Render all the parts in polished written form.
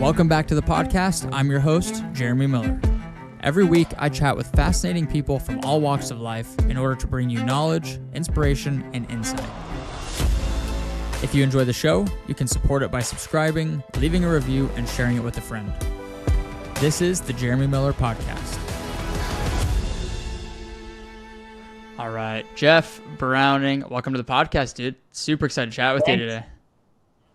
Welcome back to the podcast. I'm your host, Jeremy Miller. Every week, I chat with fascinating people from all walks of life in order to bring you knowledge, inspiration, and insight. If you enjoy the show, you can support it by subscribing, leaving a review, and sharing it with a friend. This is the Jeremy Miller Podcast. All right, Jeff Browning, welcome to the podcast, dude. Super excited to chat with you today.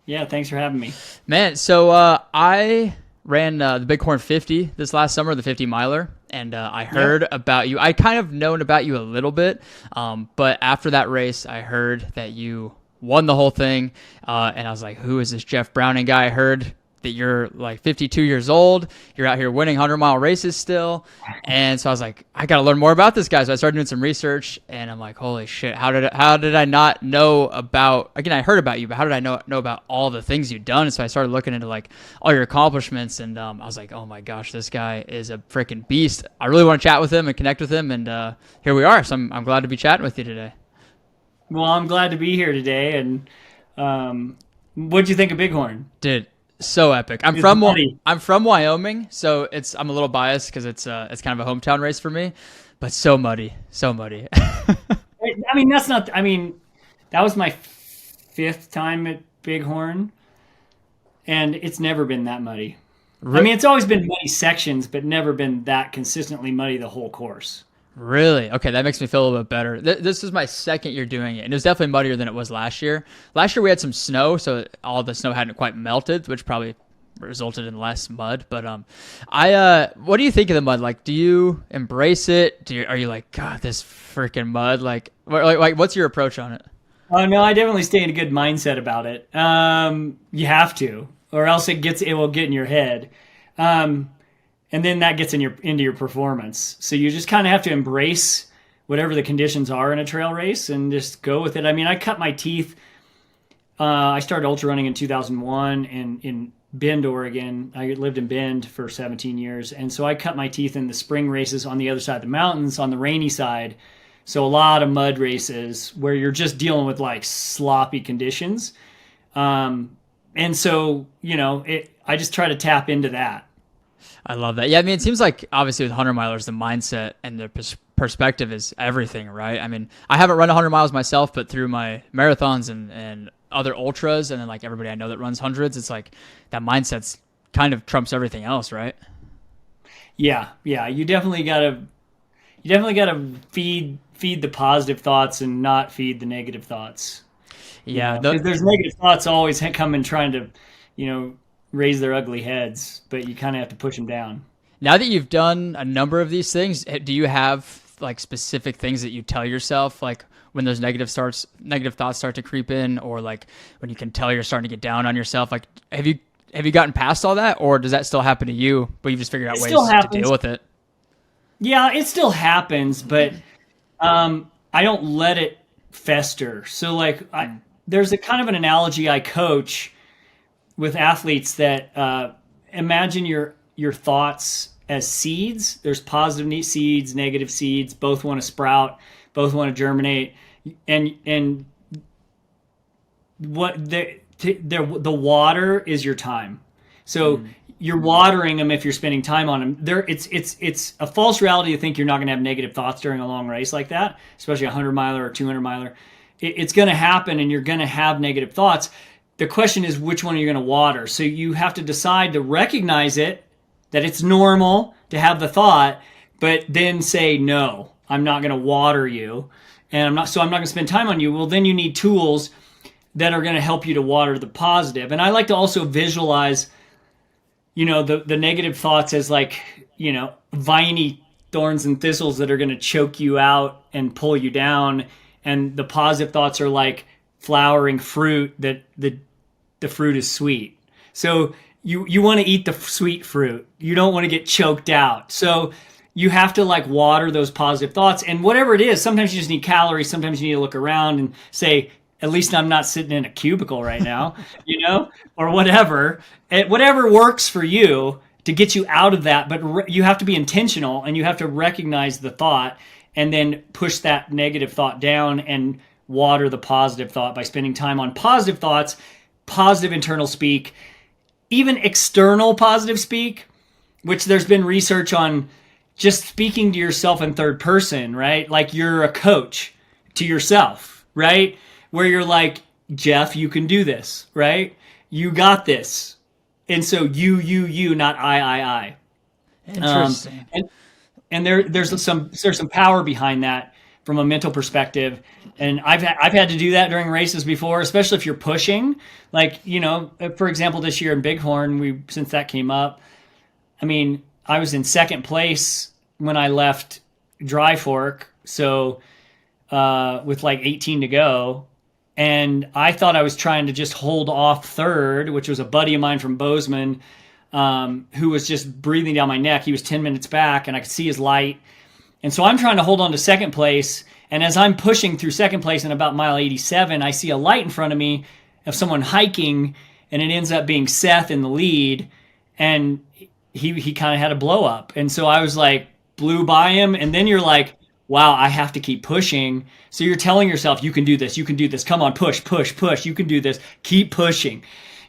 Yeah, thanks for having me. Man, so I ran the Bighorn 50 this last summer, the 50 miler, and I heard about you. I kind of known about you a little bit, but after that race, I heard that you won the whole thing, and I was like, who is this Jeff Browning guy? I heard that you're like 52 years old, you're out here winning 100-mile races still, and so I was like, I gotta learn more about this guy. So I started doing some research, and I'm like, holy shit, how did I not know about, again, I heard about you, but how did I know about all the things you've done? And so I started looking into like all your accomplishments, and I was like, oh my gosh, this guy is a freaking beast. I really want to chat with him and connect with him, and here we are. So I'm glad to be chatting with you today. Well, I'm glad to be here today. And what'd you think of Bighorn? Dude, so epic. I'm from Wyoming, so I'm a little biased because it's kind of a hometown race for me, but so muddy. That was my fifth time at Bighorn, and it's never been that muddy. I mean, it's always been muddy sections, but never been that consistently muddy the whole course. Really? Okay, that makes me feel a little bit better. This is my second year doing it, and it was definitely muddier than it was last year. Last year we had some snow, so all the snow hadn't quite melted, which probably resulted in less mud. But what do you think of the mud? Like, do you embrace it? Are you like, God, this freaking mud? Like, what's your approach on it? Oh no, I definitely stay in a good mindset about it. You have to, or else it will get in your head. And then that gets into your performance. So you just kind of have to embrace whatever the conditions are in a trail race and just go with it. I mean, I cut my teeth. I started ultra running in 2001 in Bend, Oregon. I lived in Bend for 17 years. And so I cut my teeth in the spring races on the other side of the mountains, on the rainy side. So a lot of mud races where you're just dealing with like sloppy conditions. And so, I just try to tap into that. I love that. Yeah, I mean, it seems like obviously with 100 milers, the mindset and the perspective is everything, right? I mean, I haven't run 100 miles myself, but through my marathons and other ultras, and then like everybody I know that runs hundreds, it's like that mindset's kind of trumps everything else, right? Yeah. You definitely gotta feed the positive thoughts and not feed the negative thoughts. Yeah, because there's negative thoughts always coming trying to, raise their ugly heads, but you kind of have to push them down. Now that you've done a number of these things, do you have like specific things that you tell yourself, like when those negative thoughts start to creep in, or like when you can tell you're starting to get down on yourself? Like, have you gotten past all that, or does that still happen to you, but you've just figured out ways to deal with it? Yeah, it still happens, but I don't let it fester. So like there's a kind of an analogy I coach with athletes that imagine your thoughts as seeds. There's positive seeds, negative seeds. Both want to sprout, both want to germinate, and what the water is your time. So you're watering them if you're spending time on them. It's a false reality to think you're not going to have negative thoughts during a long race like that, especially a 100-miler or 200-miler. It's going to happen, and you're going to have negative thoughts. The question is, which one are you going to water? So you have to decide to recognize it, that it's normal to have the thought, but then say, no, I'm not going to water you, and I'm not going to spend time on you. Well, then you need tools that are going to help you to water the positive. And I like to also visualize, the negative thoughts as like, viney thorns and thistles that are going to choke you out and pull you down. And the positive thoughts are like flowering fruit that the fruit is sweet. So you want to eat the sweet fruit. You don't want to get choked out. So you have to like water those positive thoughts. And whatever it is, sometimes you just need calories. Sometimes you need to look around and say, at least I'm not sitting in a cubicle right now, or whatever. Whatever works for you to get you out of that. But you have to be intentional, and you have to recognize the thought and then push that negative thought down and water the positive thought by spending time on positive thoughts, positive internal speak, even external positive speak, which there's been research on just speaking to yourself in third person, right? Like you're a coach to yourself, right? Where you're like, Jeff, you can do this, right? You got this. And so you, not I. Interesting. And there's some power behind that from a mental perspective. And I've had to do that during races before, especially if you're pushing. Like, for example, this year in Bighorn, since that came up, I mean, I was in second place when I left Dry Fork, so with like 18 to go, and I thought I was trying to just hold off third, which was a buddy of mine from Bozeman, who was just breathing down my neck. He was 10 minutes back, and I could see his light. And so I'm trying to hold on to second place, and as I'm pushing through second place in about mile 87, I see a light in front of me of someone hiking, and it ends up being Seth in the lead, and he kind of had a blow up. And so I was like, blew by him, and then you're like, wow, I have to keep pushing. So you're telling yourself, you can do this, come on, push, you can do this, keep pushing,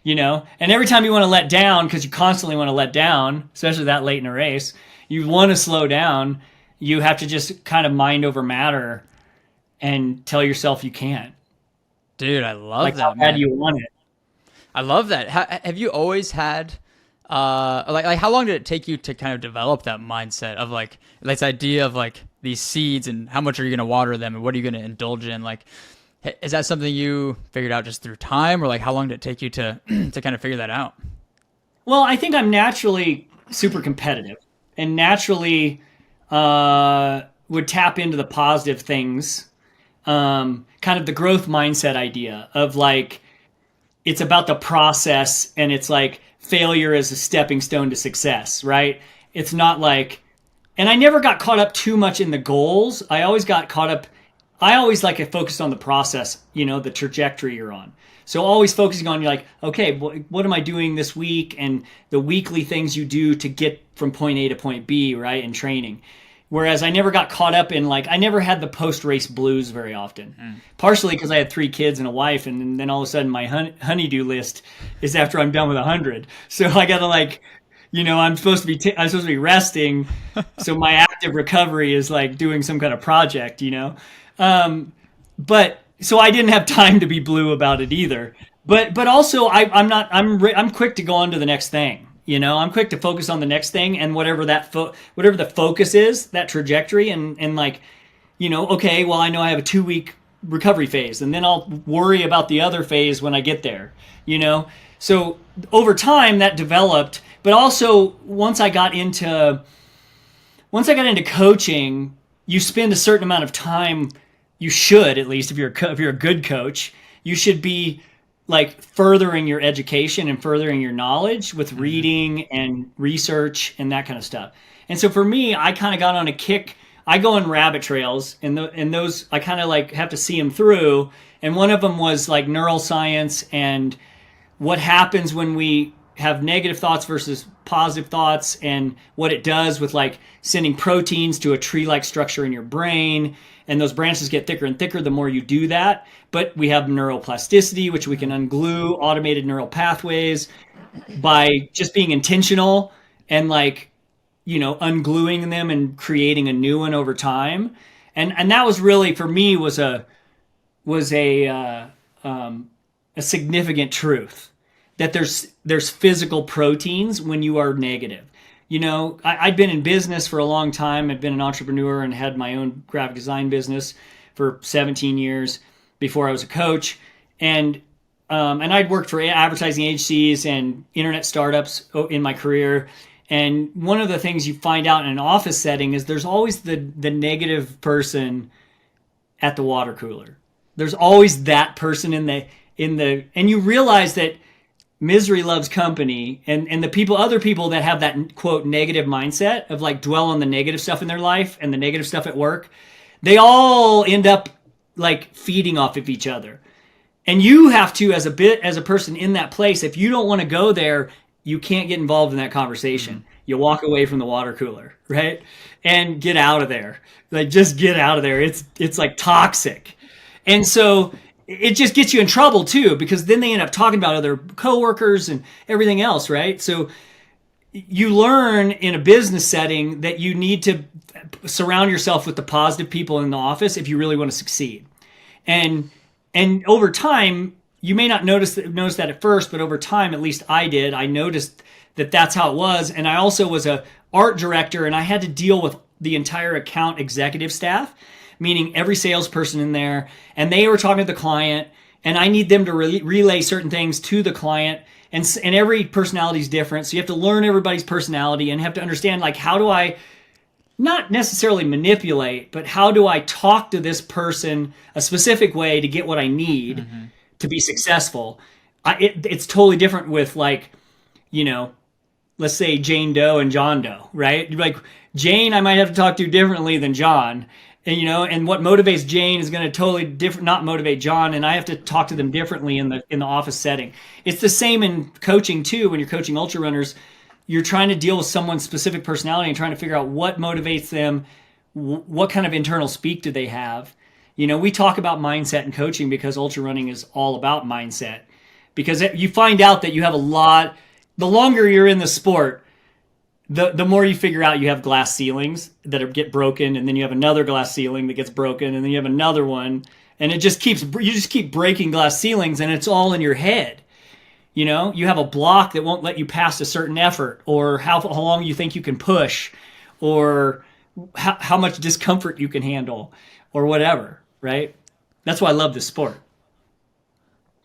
and every time you want to let down, because you constantly want to let down, especially that late in a race, you want to slow down, you have to just kind of mind over matter and tell yourself you can't. Dude, I love like, that, how man. bad you want it. I love that. Have you always had like how long did it take you to kind of develop that mindset of like this idea of like these seeds and how much are you going to water them and what are you going to indulge in? Like, is that something you figured out just through time, or like how long did it take you to to kind of figure that out? Well, I think I'm naturally super competitive and naturally would tap into the positive things, kind of the growth mindset idea of like, it's about the process, and it's like failure is a stepping stone to success, right? It's not like, and I never got caught up too much in the goals. I always got caught up, I always like focused on the process, the trajectory you're on. So always focusing on, you're like, okay, what am I doing this week? And the weekly things you do to get from point A to point B, right? In training. Whereas I never got caught up in I never had the post-race blues very often. Partially because I had 3 kids and a wife, and then all of a sudden my honeydew list is after I'm done with 100. So I got to I'm supposed to be resting. So my active recovery is like doing some kind of project, But so I didn't have time to be blue about it either. But also I'm quick to go on to the next thing. I'm quick to focus on the next thing, and whatever the focus is, that trajectory, and okay, well, I know I have a 2-week recovery phase, and then I'll worry about the other phase when I get there, So over time that developed, but also once I got into coaching, you spend a certain amount of time. You should, at least if you're a good coach, you should be like furthering your education and furthering your knowledge with reading and research and that kind of stuff. And so for me, I kind of got on a kick. I go on rabbit trails, and those I kind of like have to see them through. And one of them was like neural science and what happens when we have negative thoughts versus positive thoughts, and what it does with like sending proteins to a tree-like structure in your brain. And those branches get thicker and thicker the more you do that. But we have neuroplasticity, which we can unglue automated neural pathways by just being intentional and ungluing them and creating a new one over time. And that was really, for me, was a significant truth, that there's physical proteins when you are negative. I'd been in business for a long time. I'd been an entrepreneur and had my own graphic design business for 17 years before I was a coach. And I'd worked for advertising agencies and internet startups in my career. And one of the things you find out in an office setting is there's always the negative person at the water cooler. There's always that person and you realize that misery loves company, and other people that have that quote negative mindset of like dwell on the negative stuff in their life and the negative stuff at work, they all end up like feeding off of each other. And you have to, as a person in that place, if you don't want to go there, you can't get involved in that conversation. You walk away from the water cooler, right? And get out of there. Like, just get out of there. It's like toxic. And so it just gets you in trouble too, because then they end up talking about other coworkers and everything else, right? So you learn in a business setting that you need to surround yourself with the positive people in the office if you really want to succeed. And over time, you may not notice that at first, but over time, at least I did, I noticed that that's how it was. And I also was a art director, and I had to deal with the entire account executive staff, meaning every salesperson in there, and they were talking to the client, and I need them to relay certain things to the client. And every personality is different. So you have to learn everybody's personality and have to understand, like, how do I not necessarily manipulate, but how do I talk to this person a specific way to get what I need to be successful? It's totally different with, like, let's say Jane Doe and John Doe, right? Like, Jane, I might have to talk to differently than John. And what motivates Jane is going to totally not motivate John, and I have to talk to them differently in the office setting. It's the same in coaching too. When you're coaching ultra runners, you're trying to deal with someone's specific personality and trying to figure out what motivates them, what kind of internal speak do they have. We talk about mindset in coaching because ultra running is all about mindset. Because you find out that you have the longer you're in the sport, the more you figure out you have glass ceilings that get broken, and then you have another glass ceiling that gets broken, and then you have another one, and you just keep breaking glass ceilings, and it's all in your head. You have a block that won't let you pass a certain effort, or how long you think you can push, or how much discomfort you can handle, or whatever, right? That's why I love this sport.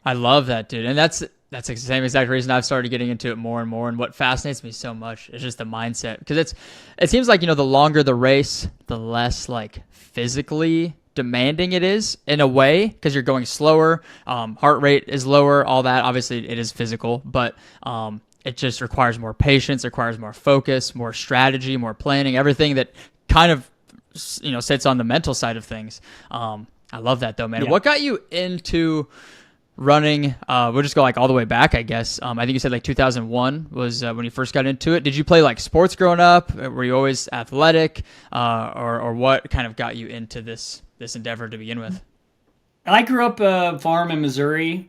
I love that, dude. And that's the same exact reason I've started getting into it more and more. And what fascinates me so much is just the mindset, because it seems like, the longer the race, the less like physically demanding it is in a way, because you're going slower, heart rate is lower, all that. Obviously it is physical, but it just requires more patience, requires more focus, more strategy, more planning, everything that kind of, sits on the mental side of things. I love that though, man. Yeah. What got you into running? We'll just go like all the way back, I guess. I think you said like 2001 was when you first got into it. Did you play like sports growing up? Were you always athletic, or what kind of got you into this endeavor to begin with? I grew up a farm in Missouri,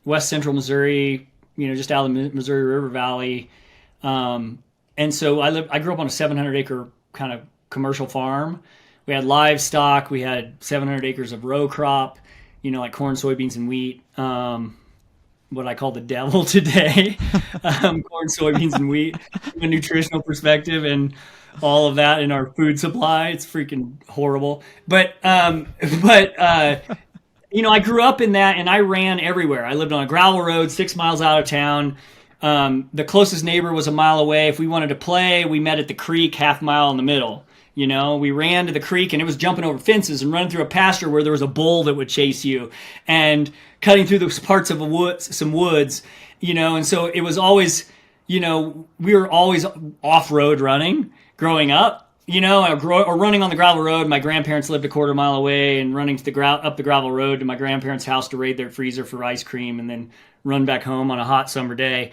West Central Missouri, just out of the Missouri River Valley. And so I grew up on a 700-acre kind of commercial farm. We had livestock. We had 700 acres of row crop, like corn, soybeans, and wheat. What I call the devil today, corn, soybeans, and wheat, from a nutritional perspective, and all of that in our food supply. It's freaking horrible. But I grew up in that, and I ran everywhere. I lived on a gravel road 6 miles out of town. The closest neighbor was a mile away. If we wanted to play, we met at the creek, half mile in the middle. We ran to the creek, and it was jumping over fences and running through a pasture where there was a bull that would chase you, and cutting through those parts of some woods, and so it was always, we were always off-road running growing up, or running on the gravel road. My grandparents lived a quarter mile away, and running to up the gravel road to my grandparents' house to raid their freezer for ice cream and then run back home on a hot summer day.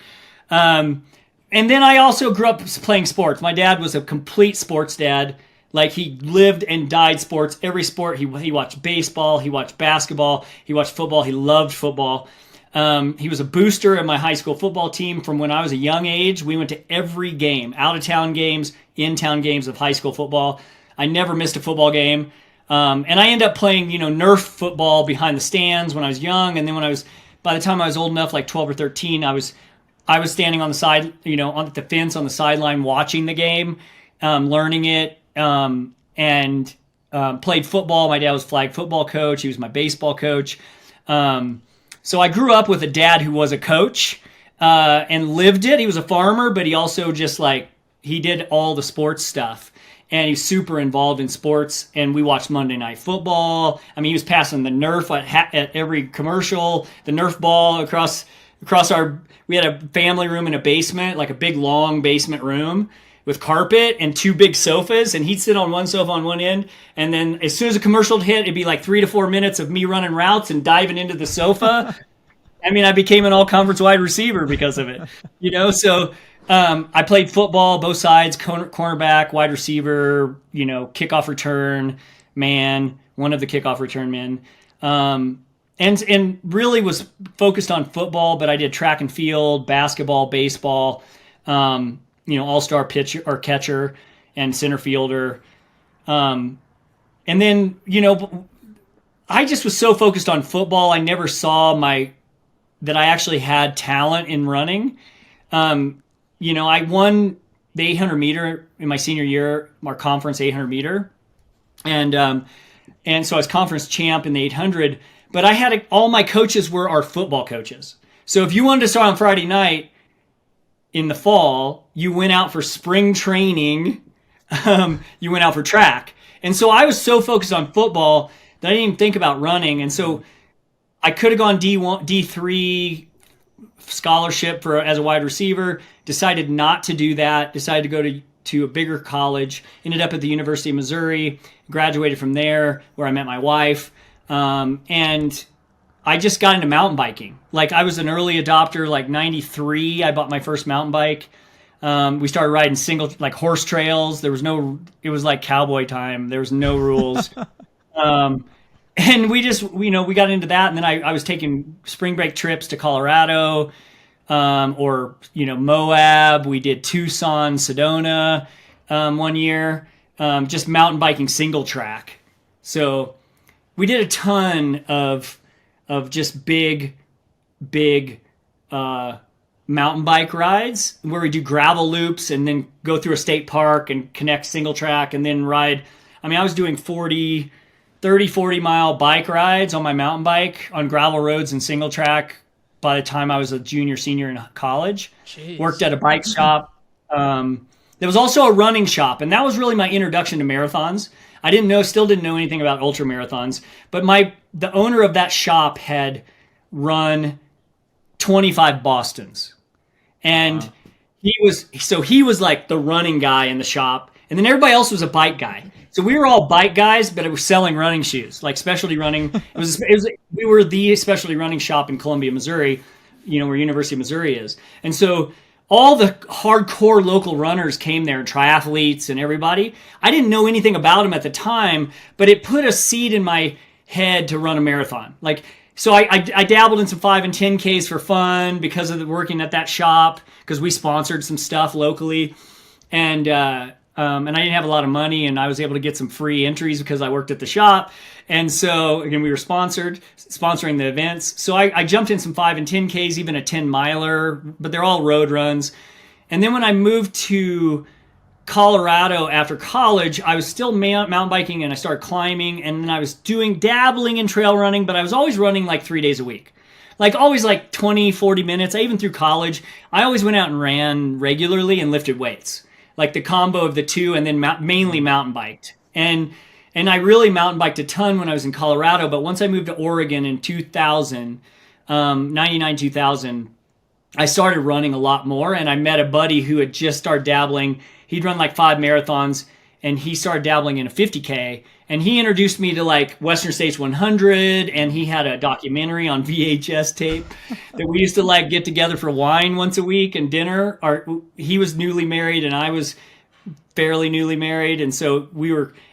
And then I also grew up playing sports. My dad was a complete sports dad. Like, he lived and died sports, every sport. He watched baseball, he watched basketball, he watched football. He loved football. He was a booster in my high school football team from when I was a young age. We went to every game, out-of-town games, in-town games of high school football. I never missed a football game. And I ended up playing, Nerf football behind the stands when I was young. And then by the time I was old enough, like 12 or 13, I was standing on the side, on the fence on the sideline watching the game, learning it. And played football. My dad was flag football coach. He was my baseball coach. So I grew up with a dad who was a coach, and lived it. He was a farmer, but he also just he did all the sports stuff, and he's super involved in sports. And we watched Monday Night Football. I mean, he was passing the Nerf at every commercial, the Nerf ball across we had a family room in a basement, like a big long basement room, with carpet and two big sofas, and he'd sit on one sofa on one end, and then as soon as a commercial hit, it'd be like 3 to 4 minutes of me running routes and diving into the sofa. I mean, I became an all-conference wide receiver because of it, So I played football, both sides, cornerback, wide receiver, kickoff return man, one of the kickoff return men. and really was focused on football, but I did track and field, basketball, baseball, all-star pitcher or catcher and center fielder. And then, I just was so focused on football. I never saw that I actually had talent in running. I won the 800 meter in my senior year, our conference 800 meter. And so I was conference champ in the 800, but all my coaches were our football coaches. So if you wanted to start on Friday night in the fall, you went out for spring training. You went out for track. And so I was so focused on football that I didn't even think about running. And so I could have gone D1, D3 scholarship as a wide receiver, decided not to do that, decided to go to a bigger college, ended up at the University of Missouri, graduated from there where I met my wife. And I just got into mountain biking. Like I was an early adopter, like 93, I bought my first mountain bike. We started riding like horse trails. It was like cowboy time. There was no rules. And we just, we got into that. And then I was taking spring break trips to Colorado, or Moab. We did Tucson, Sedona, one year, just mountain biking single track. So we did a ton of just big, mountain bike rides where we do gravel loops and then go through a state park and connect single track and then ride. I mean, I was doing 30, 40 mile bike rides on my mountain bike on gravel roads and single track by the time I was a junior, senior in college. Jeez. Worked at a bike shop. There was also a running shop, and that was really my introduction to marathons. I still didn't know anything about ultra marathons, but the owner of that shop had run 25 Bostons. And wow. He was like the running guy in the shop, and then everybody else was a bike guy. So we were all bike guys, but it was selling running shoes, like specialty running. We were the specialty running shop in Columbia, Missouri, where University of Missouri is. And so all the hardcore local runners came there, and triathletes and everybody. I didn't know anything about them at the time, but it put a seed in my head to run a marathon. So I dabbled in some 5 and 10Ks for fun because of working at that shop, because we sponsored some stuff locally. And I didn't have a lot of money, and I was able to get some free entries because I worked at the shop. And so, again, we were sponsoring the events. So I jumped in some 5 and 10Ks, even a 10-miler, but they're all road runs. And then when I moved to Colorado after college, I was still mountain biking, and I started climbing, and then I was dabbling in trail running, but I was always running like 3 days a week. Like always like 20, 40 minutes. Even through college, I always went out and ran regularly and lifted weights. Like the combo of the two, and then mainly mountain biked. And I really mountain biked a ton when I was in Colorado, but once I moved to Oregon in 2000, 99, 2000, I started running a lot more, and I met a buddy who had just started dabbling. He'd run like 5 marathons, and he started dabbling in a 50K, and he introduced me to like Western States 100, and he had a documentary on VHS tape that we used to like get together for wine once a week and dinner. He was newly married, and I was fairly newly married, and so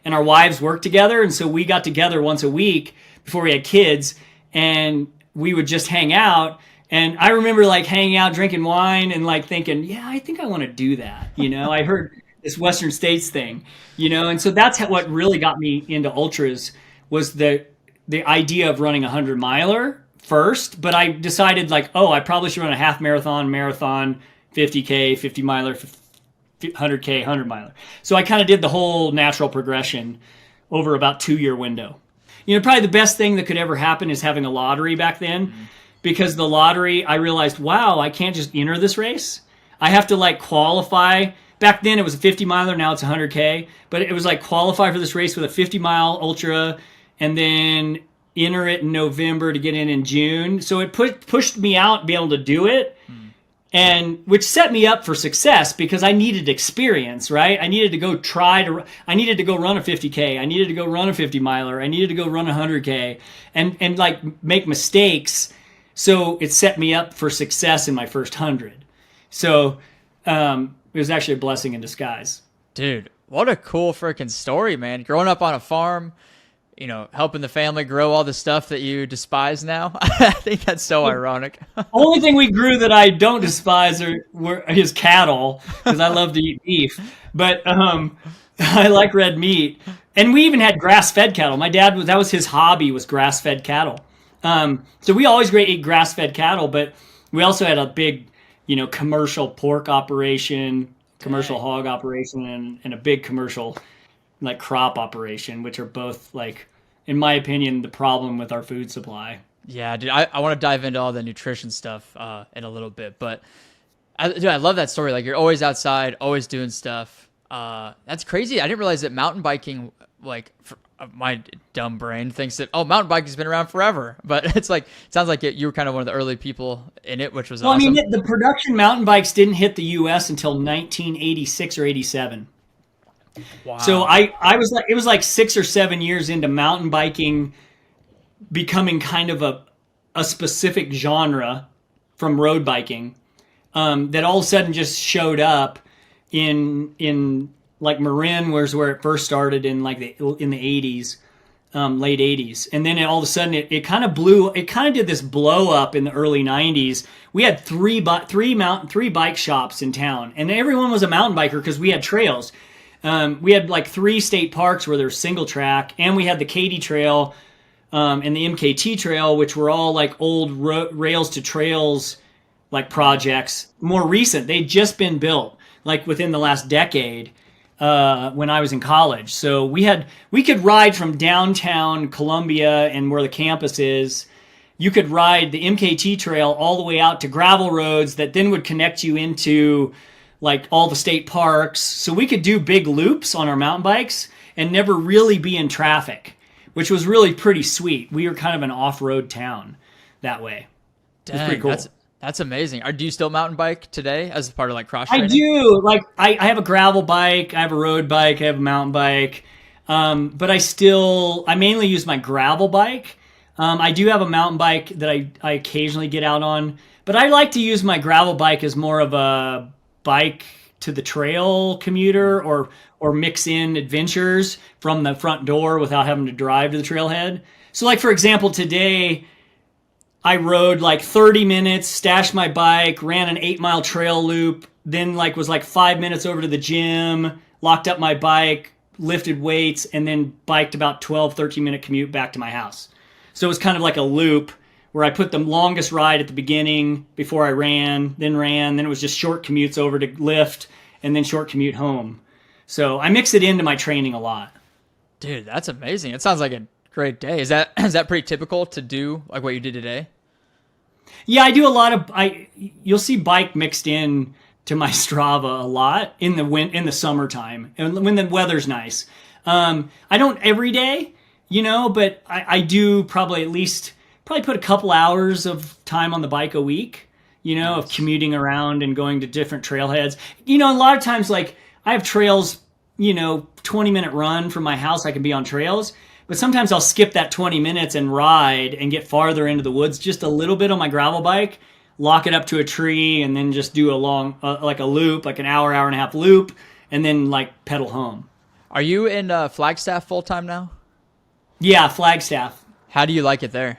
and our wives worked together, and so we got together once a week before we had kids, and we would just hang out. And I remember like hanging out, drinking wine, and like thinking, yeah, I think I want to do that. I heard this Western States thing, and so that's what really got me into ultras, was the idea of running a 100-miler first. But I decided like, I probably should run a half marathon, 50K, 50-miler, 100K, 100-miler. So I kind of did the whole natural progression over about 2-year window. Probably the best thing that could ever happen is having a lottery back then. Mm-hmm. Because the lottery, I realized, wow, I can't just enter this race. I have to like qualify. Back then it was a 50-miler, now it's 100K. But it was like qualify for this race with a 50-mile ultra, and then enter it in November to get in June. So it pushed me out to be able to do it, and which set me up for success because I needed experience, right? I needed to go I needed to go run a 50K. I needed to go run a 50-miler. I needed to go run a 100K and like make mistakes. So it set me up for success in my first 100. So it was actually a blessing in disguise. Dude, what a cool freaking story, man. Growing up on a farm, helping the family grow all the stuff that you despise now. I think that's so ironic. Only thing we grew that I don't despise is cattle, because I love to eat beef. But I like red meat, and we even had grass-fed cattle. My dad that was his hobby, was grass-fed cattle. So we always ate grass-fed cattle, but we also had a big, commercial pork operation, commercial hog operation, and a big commercial like crop operation, which are both, like, in my opinion, the problem with our food supply. Yeah, dude, I want to dive into all the nutrition stuff in a little bit, but I love that story. Like, you're always outside, always doing stuff. That's crazy. I didn't realize that mountain biking, like, my dumb brain thinks that, mountain biking has been around forever, but it's like, it sounds like you were kind of one of the early people in it, which was awesome. I mean, the production mountain bikes didn't hit the U.S. until 1986 or 87. Wow. So I was like, it was like 6 or 7 years into mountain biking becoming kind of a specific genre from road biking, that all of a sudden just showed up in like Marin, where it first started in like in the 80s, late 80s. And then all of a sudden it kind of did this blow up in the early 90s. We had three bike shops in town, and everyone was a mountain biker because we had trails. We had like 3 state parks where there's single track, and we had the Katy Trail and the MKT Trail, which were all like old rails to trails like projects. More recent, they'd just been built like within the last decade when I was in college. So we could ride from downtown Columbia and where the campus is. You could ride the MKT Trail all the way out to gravel roads that then would connect you into like all the state parks. So we could do big loops on our mountain bikes and never really be in traffic, which was really pretty sweet. We were kind of an off-road town that way. Dang, it was pretty cool. That's amazing. Do you still mountain bike today as part of like cross training? I do. Like I have a gravel bike, I have a road bike, I have a mountain bike. But I mainly use my gravel bike. I do have a mountain bike that I occasionally get out on, but I like to use my gravel bike as more of a bike to the trail commuter, or mix in adventures from the front door without having to drive to the trailhead. So like, for example, today I rode like 30 minutes, stashed my bike, ran an 8-mile trail loop, then was 5 minutes over to the gym, locked up my bike, lifted weights, and then biked about 13-minute commute back to my house. So it was kind of like a loop where I put the longest ride at the beginning before I ran, then it was just short commutes over to lift, and then short commute home. So I mix it into my training a lot. Dude, that's amazing. It sounds like a great day. Is that pretty typical to do, like what you did today? Yeah, I do a lot of you'll see bike mixed in to my Strava a lot in the summertime and when the weather's nice. I don't every day, but I do probably put a couple hours of time on the bike a week, nice. Of commuting around and going to different trailheads. A lot of times, like, I have trails, 20-minute run from my house, I can be on trails, but sometimes I'll skip that 20 minutes and ride and get farther into the woods just a little bit on my gravel bike, lock it up to a tree, and then just do a long, like a loop, like an hour and a half loop, and then pedal home. Are you in Flagstaff full time now? Yeah, Flagstaff. How do you like it there?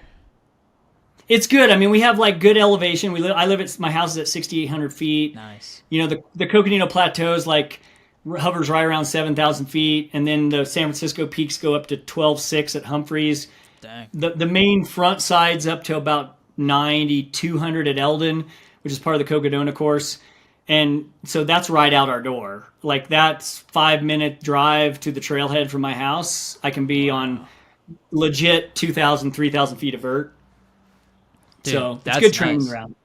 It's good. I mean, we have good elevation. I live at my house is at 6,800 feet. Nice. The Coconino Plateau's hovers right around 7,000 feet, and then the San Francisco peaks go up to 12,600 at Humphreys. Dang. The main front side's up to about 9,200 at Eldon, which is part of the Cocodona course. And so that's right out our door. That's 5-minute drive to the trailhead from my house. I can be on legit 2,000, 3,000 feet of vert. Dude, so it's good training ground.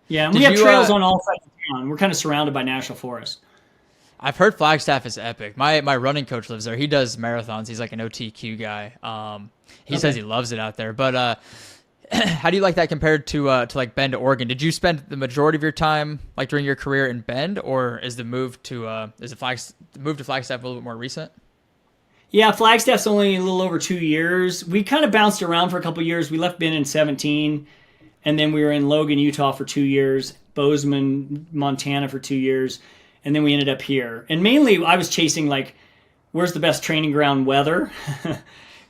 Yeah, and we have trails on all sides of town. We're kind of surrounded by national forest. I've heard Flagstaff is epic. My running coach lives there. He does marathons. He's like an OTQ guy. He says he loves it out there. But how do you like that compared to Bend, Oregon? Did you spend the majority of your time during your career in Bend, or is the move to Flagstaff a little bit more recent? Yeah, Flagstaff's only a little over 2 years. We kind of bounced around for a couple of years. We left Bend in 2017, and then we were in Logan, Utah for 2 years, Bozeman, Montana for 2 years, and then we ended up here. And mainly I was chasing where's the best training ground weather?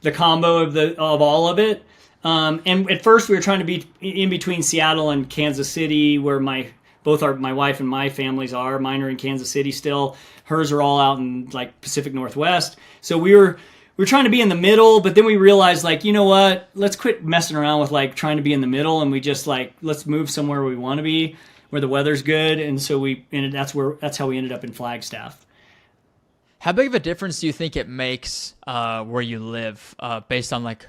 the combo of all of it. And at first we were trying to be in between Seattle and Kansas City, where my wife and my families are. Mine are in Kansas City still. Hers are all out in like Pacific Northwest. So we were trying to be in the middle, but then we realized, like, you know what? Let's quit messing around with like trying to be in the middle, and we just like, let's move somewhere we want to be, where the weather's good. And so that's how we ended up in Flagstaff. How big of a difference do you think it makes where you live based on like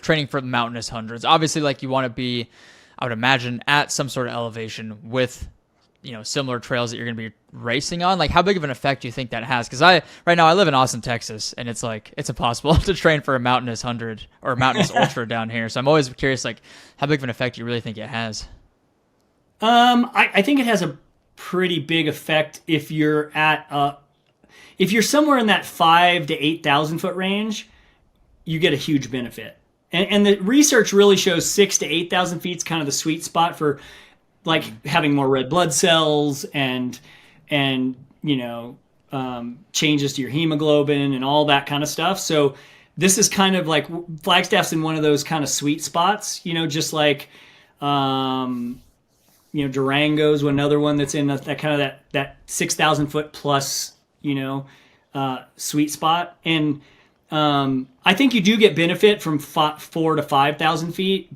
training for mountainous hundreds? Obviously, like you want to be, I would imagine, at some sort of elevation with, similar trails that you're going to be racing on. Like, how big of an effect do you think that has? Because right now I live in Austin, Texas, and it's like, it's impossible to train for a mountainous 100 or a mountainous ultra down here. So I'm always curious, like, how big of an effect do you really think it has? I think it has a pretty big effect if you're somewhere in that 5,000 to 8,000 foot range. You get a huge benefit. And the research really shows 6,000 to 8,000 feet is kind of the sweet spot for like having more red blood cells and changes to your hemoglobin and all that kind of stuff. So this is kind of like Flagstaff's in one of those kind of sweet spots, just like Durango's another one that's in that kind of that 6,000 foot plus sweet spot. And I think you do get benefit from 4,000 to 5,000 feet,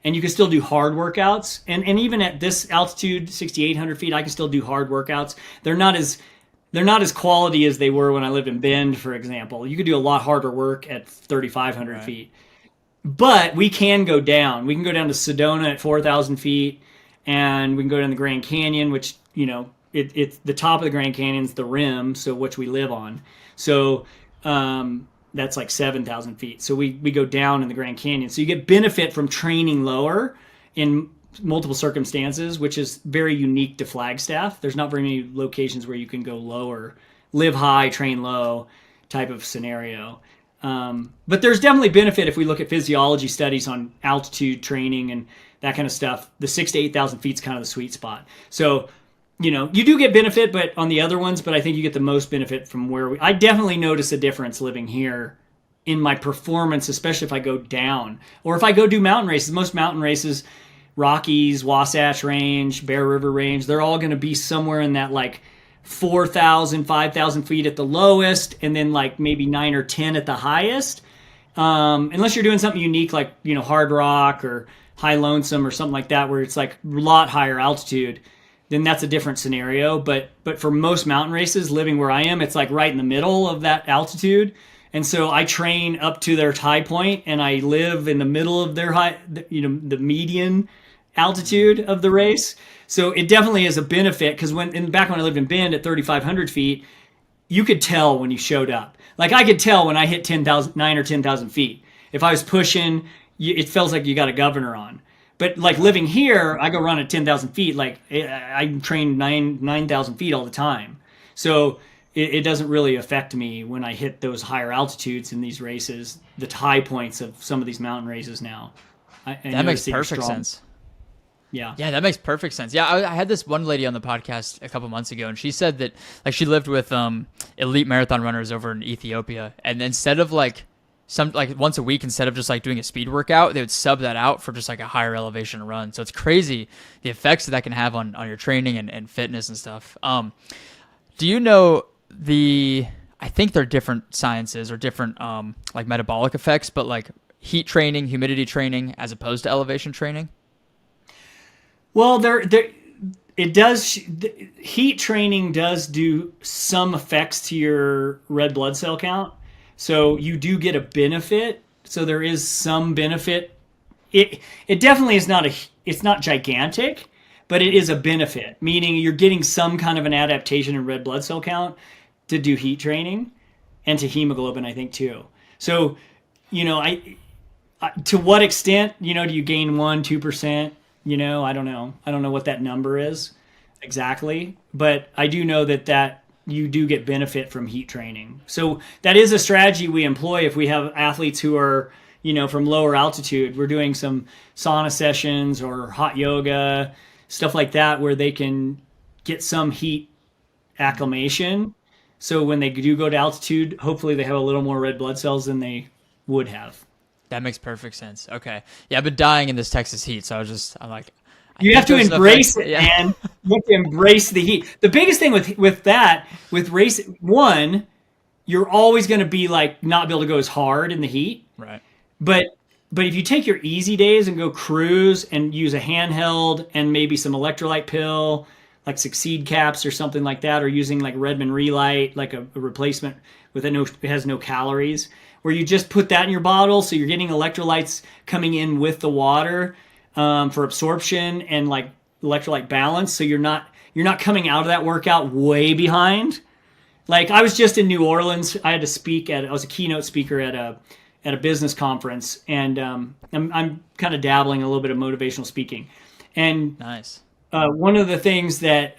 and you can still do hard workouts. And even at this altitude, 6,800 feet, I can still do hard workouts. They're not as quality as they were when I lived in Bend, for example. You could do a lot harder work at 3,500 Right. feet. But we can go down. We can go down to Sedona at 4,000 feet, and we can go down the Grand Canyon, which, it's the top of the Grand Canyon's the rim, so which we live on. So that's like 7,000 feet. So we go down in the Grand Canyon. So you get benefit from training lower in multiple circumstances, which is very unique to Flagstaff. There's not very many locations where you can go lower, live high, train low type of scenario. But there's definitely benefit if we look at physiology studies on altitude training and that kind of stuff. The 6,000 to 8,000 feet is kind of the sweet spot. So, you do get benefit, but on the other ones, but I think you get the most benefit from I definitely notice a difference living here in my performance, especially if I go down or if I go do mountain races. Most mountain races, Rockies, Wasatch Range, Bear River Range, they're all going to be somewhere in that like 4,000, 5,000 feet at the lowest, and then like maybe 9 or 10 at the highest. Unless you're doing something unique like, Hard Rock or High Lonesome or something like that, where it's like a lot higher altitude, then that's a different scenario. But for most mountain races, living where I am, it's like right in the middle of that altitude. And so I train up to their high point, and I live in the middle of their the median altitude of the race. So it definitely is a benefit, because back when I lived in Bend at 3,500 feet, you could tell when you showed up. Like I could tell when I hit 9 or 10,000 feet. If I was pushing, it feels like you got a governor on. But like living here, I go run at 10,000 feet. Like I train 9,000 feet all the time. So it doesn't really affect me when I hit those higher altitudes in these races, the high points of some of these mountain races now. That makes perfect sense. Yeah. Yeah, that makes perfect sense. Yeah, I had this one lady on the podcast a couple months ago, and she said that like she lived with elite marathon runners over in Ethiopia, and instead of like once a week, instead of just like doing a speed workout, they would sub that out for just like a higher elevation run. So it's crazy the effects that can have on your training and fitness and stuff. Do you know I think they're different sciences or different like metabolic effects, but like heat training, humidity training, as opposed to elevation training? Well, it does. Heat training does do some effects to your red blood cell count. So you do get a benefit. So there is some benefit. It definitely is it's not gigantic, but it is a benefit, meaning you're getting some kind of an adaptation in red blood cell count to do heat training, and to hemoglobin, I think, too. So, to what extent, do you gain 1-2%? I don't know. I don't know what that number is exactly, but I do know that you do get benefit from heat training. So that is a strategy we employ if we have athletes who are, from lower altitude. We're doing some sauna sessions or hot yoga, stuff like that, where they can get some heat acclimation. So when they do go to altitude, hopefully they have a little more red blood cells than they would have. That makes perfect sense. Okay. Yeah, I've been dying in this Texas heat, so I'm like, You have to embrace it, man. You have to embrace the heat. The biggest thing with race one, you're always going to be like not be able to go as hard in the heat. Right. But if you take your easy days and go cruise and use a handheld and maybe some electrolyte pill, like Succeed caps or something like that, or using like Redmond Relight, like a replacement it has no calories, where you just put that in your bottle, so you're getting electrolytes coming in with the water for absorption and like electrolyte balance, so you're not coming out of that workout way behind. Like I was just in New Orleans. I was a keynote speaker at a business conference, and I'm kind of dabbling a little bit of motivational speaking. And nice. One of the things that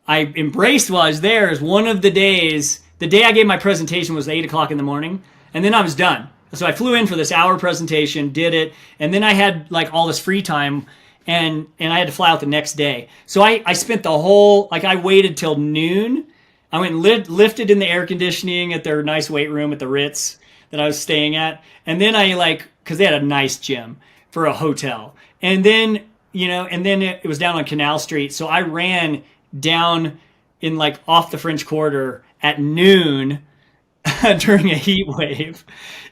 I embraced while I was there is one of the days, the day I gave my presentation was 8:00 in the morning, and then I was done. So I flew in for this hour presentation, did it, and then I had like all this free time, and I had to fly out the next day. So I spent the whole, like I waited till noon. I went and lifted in the air conditioning at their nice weight room at the Ritz that I was staying at. And then because they had a nice gym for a hotel. And then, it was down on Canal Street. So I ran down in like off the French Quarter at noon during a heat wave.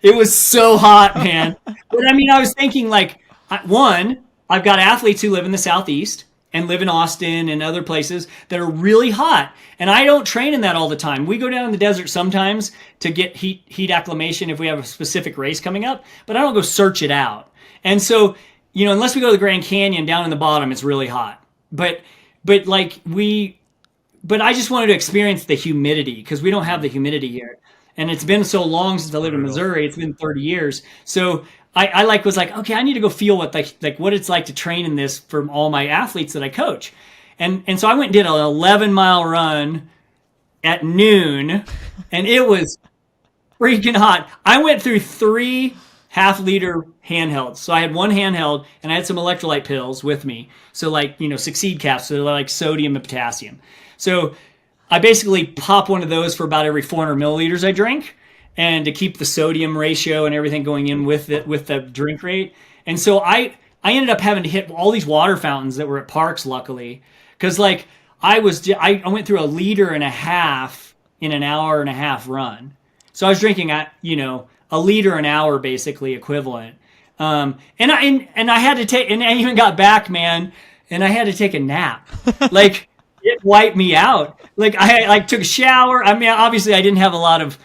It was so hot, man. But I mean, I was thinking like, one, I've got athletes who live in the Southeast and live in Austin and other places that are really hot. And I don't train in that all the time. We go down in the desert sometimes to get heat acclimation if we have a specific race coming up, but I don't go search it out. And so, unless we go to the Grand Canyon down in the bottom, it's really hot. But I just wanted to experience the humidity because we don't have the humidity here. And it's been so long since I lived in Missouri. It's been 30 years. So I was like, okay, I need to go feel what what it's like to train in this from all my athletes that I coach. And so I went and did an 11-mile run at noon, and it was freaking hot. I went through 3 half-liter handhelds. So I had one handheld, and I had some electrolyte pills with me. So Succeed caps, so like sodium and potassium. So I basically pop one of those for about every 400 milliliters I drink, and to keep the sodium ratio and everything going in with the drink rate. And so I ended up having to hit all these water fountains that were at parks, luckily, because I went through 1.5 liters in an hour and a half run. So I was drinking at 1 liter an hour, basically equivalent. And I had to take, and I even got back, man, and I had to take a nap. It wiped me out. I took a shower. I mean, obviously I didn't have a lot of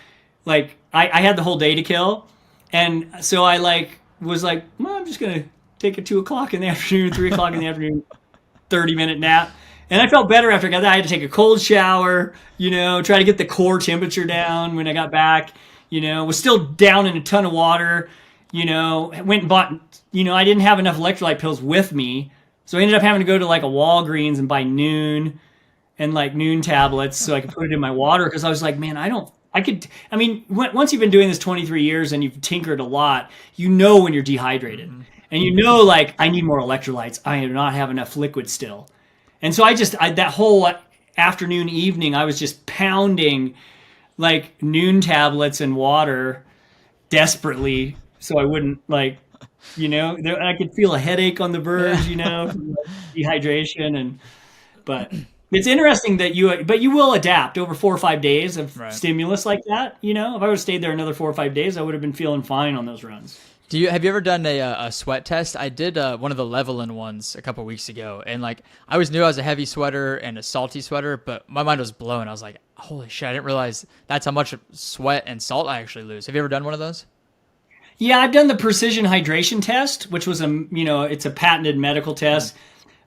I had the whole day to kill, and so I was like, well, I'm just gonna take a 2:00 in the afternoon, 3:00 in the afternoon, 30-minute nap, and I felt better after I got that. I had to take a cold shower, try to get the core temperature down when I got back. Was still down in a ton of water. Went and bought. I didn't have enough electrolyte pills with me, so I ended up having to go to like a Walgreens and buy Noon and Noon tablets so I could put it in my water because I was like, man, once you've been doing this 23 years and you've tinkered a lot, when you're dehydrated. Mm-hmm. And I need more electrolytes. I do not have enough liquid still. And so that whole afternoon, evening, I was just pounding Noon tablets and water desperately so I wouldn't I could feel a headache on the verge, from dehydration. But it's interesting that you will adapt over 4 or 5 days of stimulus like that. If I would have stayed there another 4 or 5 days, I would have been feeling fine on those runs. Have you ever done a sweat test? I did one of the Levelin ones a couple weeks ago, and I always knew I was a heavy sweater and a salty sweater, but my mind was blown. I was like, holy shit, I didn't realize that's how much sweat and salt I actually lose. Have you ever done one of those? Yeah, I've done the precision hydration test, which was it's a patented medical test.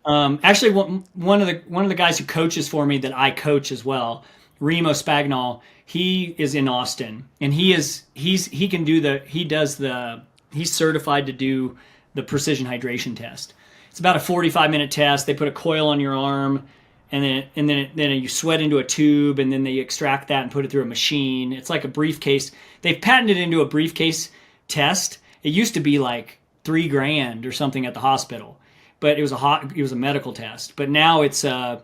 Actually, one of the guys who coaches for me that I coach as well, Remo Spagnol, he is in Austin, and he's certified to do the precision hydration test. It's about a 45-minute test. They put a coil on your arm, and then you sweat into a tube, and then they extract that and put it through a machine. It's like a briefcase. They've patented it into a briefcase test. It used to be like $3,000 or something at the hospital, but it was a medical test. But now it's like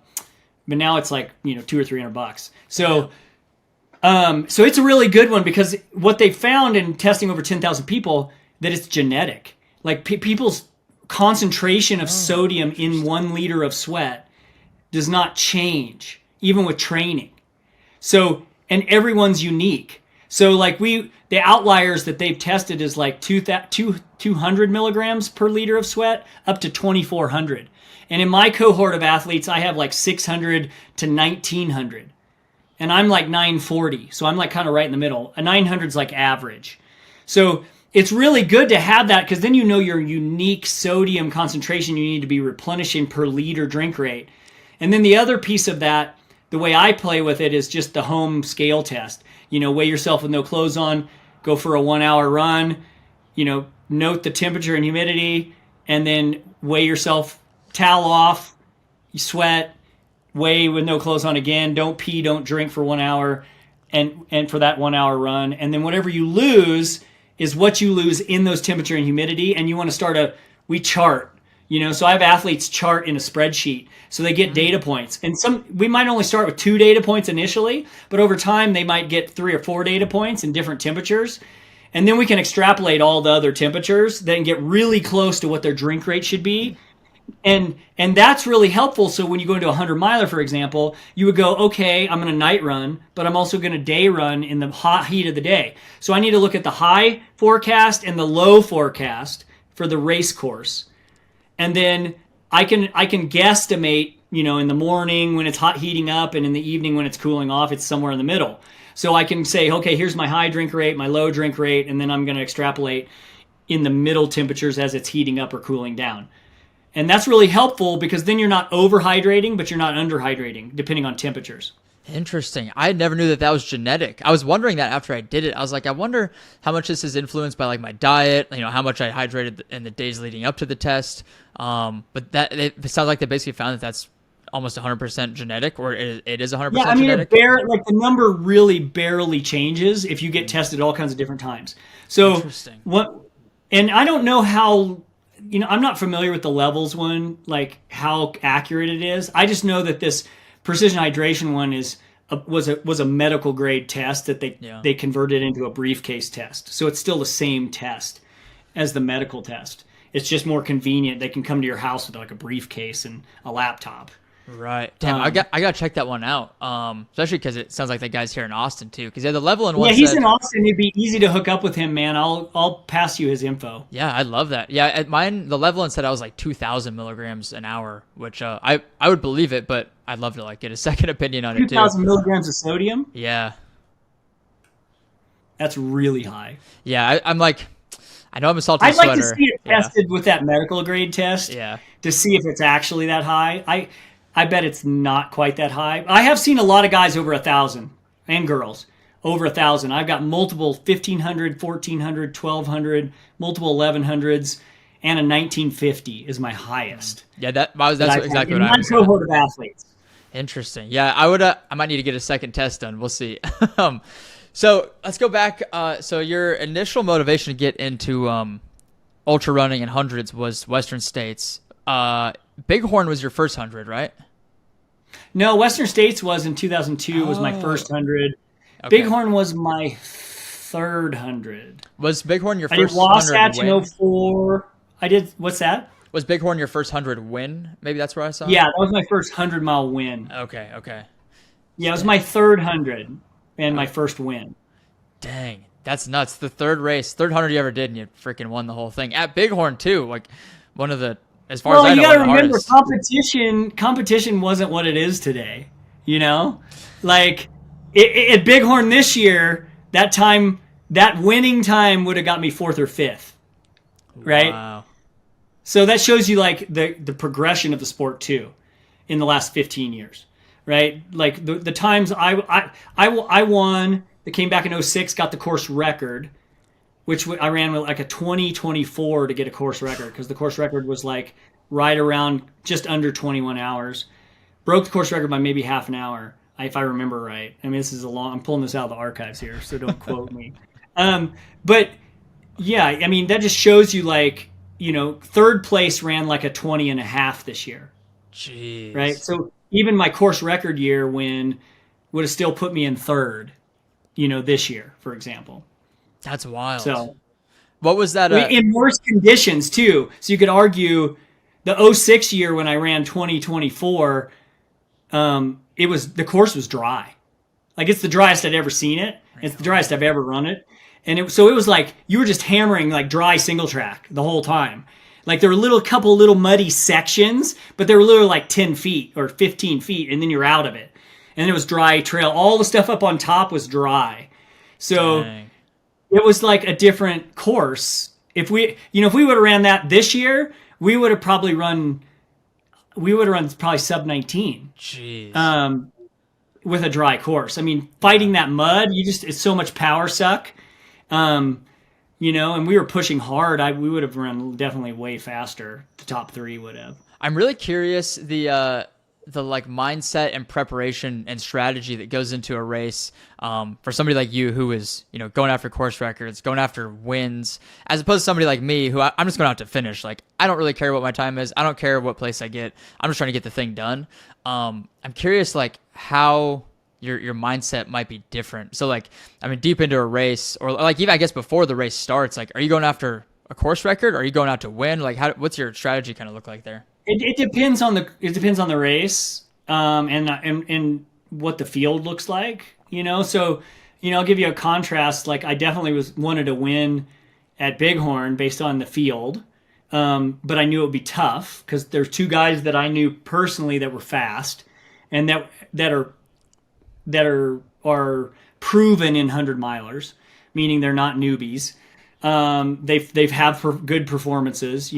$200 or $300. So So it's a really good one because what they found in testing over 10,000 people, that it's genetic. Like people's concentration of sodium in 1 liter of sweat does not change, even with training. So, and everyone's unique. So like the outliers that they've tested is like 200 milligrams per liter of sweat up to 2,400. And in my cohort of athletes, I have like 600 to 1,900. And I'm like 940. So I'm like kind of right in the middle. A 900 is like average. So it's really good to have that because then you know your unique sodium concentration you need to be replenishing per liter drink rate. And then the other piece of that, the way I play with it is just the home scale test. Weigh yourself with no clothes on, go for a 1 hour run, note the temperature and humidity, and then weigh yourself, towel off, you sweat, weigh with no clothes on again, don't pee, don't drink for 1 hour, and for that 1 hour run. And then whatever you lose is what you lose in those temperature and humidity, and you want to we chart. So I have athletes chart in a spreadsheet. So they get data points. And we might only start with 2 data points initially, but over time they might get 3 or 4 data points in different temperatures. And then we can extrapolate all the other temperatures, then get really close to what their drink rate should be. And that's really helpful. So when you go into a 100-miler, for example, you would go, okay, I'm going to night run, but I'm also going to day run in the hot heat of the day. So I need to look at the high forecast and the low forecast for the race course. And then I can guesstimate, in the morning when it's hot heating up and in the evening when it's cooling off, it's somewhere in the middle. So I can say, okay, here's my high drink rate, my low drink rate, and then I'm going to extrapolate in the middle temperatures as it's heating up or cooling down. And that's really helpful because then you're not overhydrating, but you're not underhydrating, depending on temperatures. Interesting. I never knew that was genetic. I was wondering that after I did it. I was like, I wonder how much this is influenced by like my diet, how much I hydrated in the days leading up to the test. But it sounds like they basically found that that's almost 100% genetic, or it is 100% genetic. The number really barely changes if you get tested all kinds of different times. So interesting. And I don't know how, I'm not familiar with the levels one, like how accurate it is. I just know that this precision hydration one was a medical grade test that they converted into a briefcase test. So it's still the same test as the medical test. It's just more convenient. They can come to your house with like a briefcase and a laptop. Right. Damn, I got to check that one out. Especially because it sounds like that guy's here in Austin too. Because the Levelin one. Yeah, he's in Austin. It'd be easy to hook up with him, man. I'll pass you his info. Yeah, I love that. Yeah, at mine, the Levelin said I was like 2,000 milligrams an hour, which I would believe it, but I'd love to like get a second opinion on it too. 2,000 milligrams of sodium. Yeah. That's really high. Yeah, I'm like, I know I'm a salty I'd sweater. like to see it tested with that medical grade test. Yeah. To see if it's actually that high. I bet it's not quite that high. I have seen a lot of guys over 1,000 and girls over 1,000. I've got multiple 1,500, 1,400, 1,200, multiple 1,100s, and a 1,950 is my highest. Yeah, that's exactly what I was. In my cohort of athletes. Interesting. Yeah, I might need to get a second test done. We'll see. So let's go back. So your initial motivation to get into ultra running and hundreds was Western States. Bighorn was your first 100, right? No, Western States was in 2002. Was my first 100. Okay. Bighorn was my third 100. Was Bighorn your first 100 win? I did Wasatch in 2004. I did. What's that? Was Bighorn your first 100 win? Maybe that's where I saw. Yeah, that was my first 100-mile win. Okay. Yeah, it was my third 100 and my first win. Dang, that's nuts. The third 100 you ever did, and you freaking won the whole thing at Bighorn too. Like one of the. As far as I know, you got to remember, competition wasn't what it is today. Like at Bighorn this year, that winning time would have got me 4th or 5th, right? Wow. So that shows you like the progression of the sport too, in the last 15 years, right? Like the times I won, that came back in 2006, got the course record. Which I ran with like a 20:24 to get a course record because the course record was like right around just under 21 hours. Broke the course record by maybe half an hour, if I remember right. I mean, this is I'm pulling this out of the archives here, so don't quote me. But yeah, I mean, that just shows you like, third place ran like a 20 and a half this year. Jeez. Right? So even my course record year win would have still put me in third. this year, for example. That's wild. So What was that? in worse conditions too. So you could argue the '06 year when I ran 2024, the course was dry. Like it's the driest I'd ever seen it. It's the driest I've ever run it. And it was like you were just hammering like dry single track the whole time. Like there were couple little muddy sections, but they were literally like 10 feet or 15 feet, and then you're out of it. And it was dry trail. All the stuff up on top was dry. So Dang. it was like a different course. If we would have ran that this year, we would have probably run probably sub 19. Jeez. With a dry course. I mean, fighting that mud, it's so much power suck. And we were pushing hard. We would have run definitely way faster. The top 3 would have. I'm really curious the like mindset and preparation and strategy that goes into a race for somebody like you who is going after course records, going after wins, as opposed to somebody like me who I'm just going out to finish. Like I don't really care what my time is. I don't care what place I get. I'm just trying to get the thing done. I'm curious like how your mindset might be different. So like I mean deep into a race or like even I guess before the race starts, like are you going after a course record or are you going out to win? Like what's your strategy kind of look like there? It depends on the race, and what the field looks like, So, I'll give you a contrast. Like I definitely wanted to win at Bighorn based on the field, but I knew it would be tough because there's 2 guys that I knew personally that were fast, and that are proven in 100-milers, meaning they're not newbies. They've had good performances,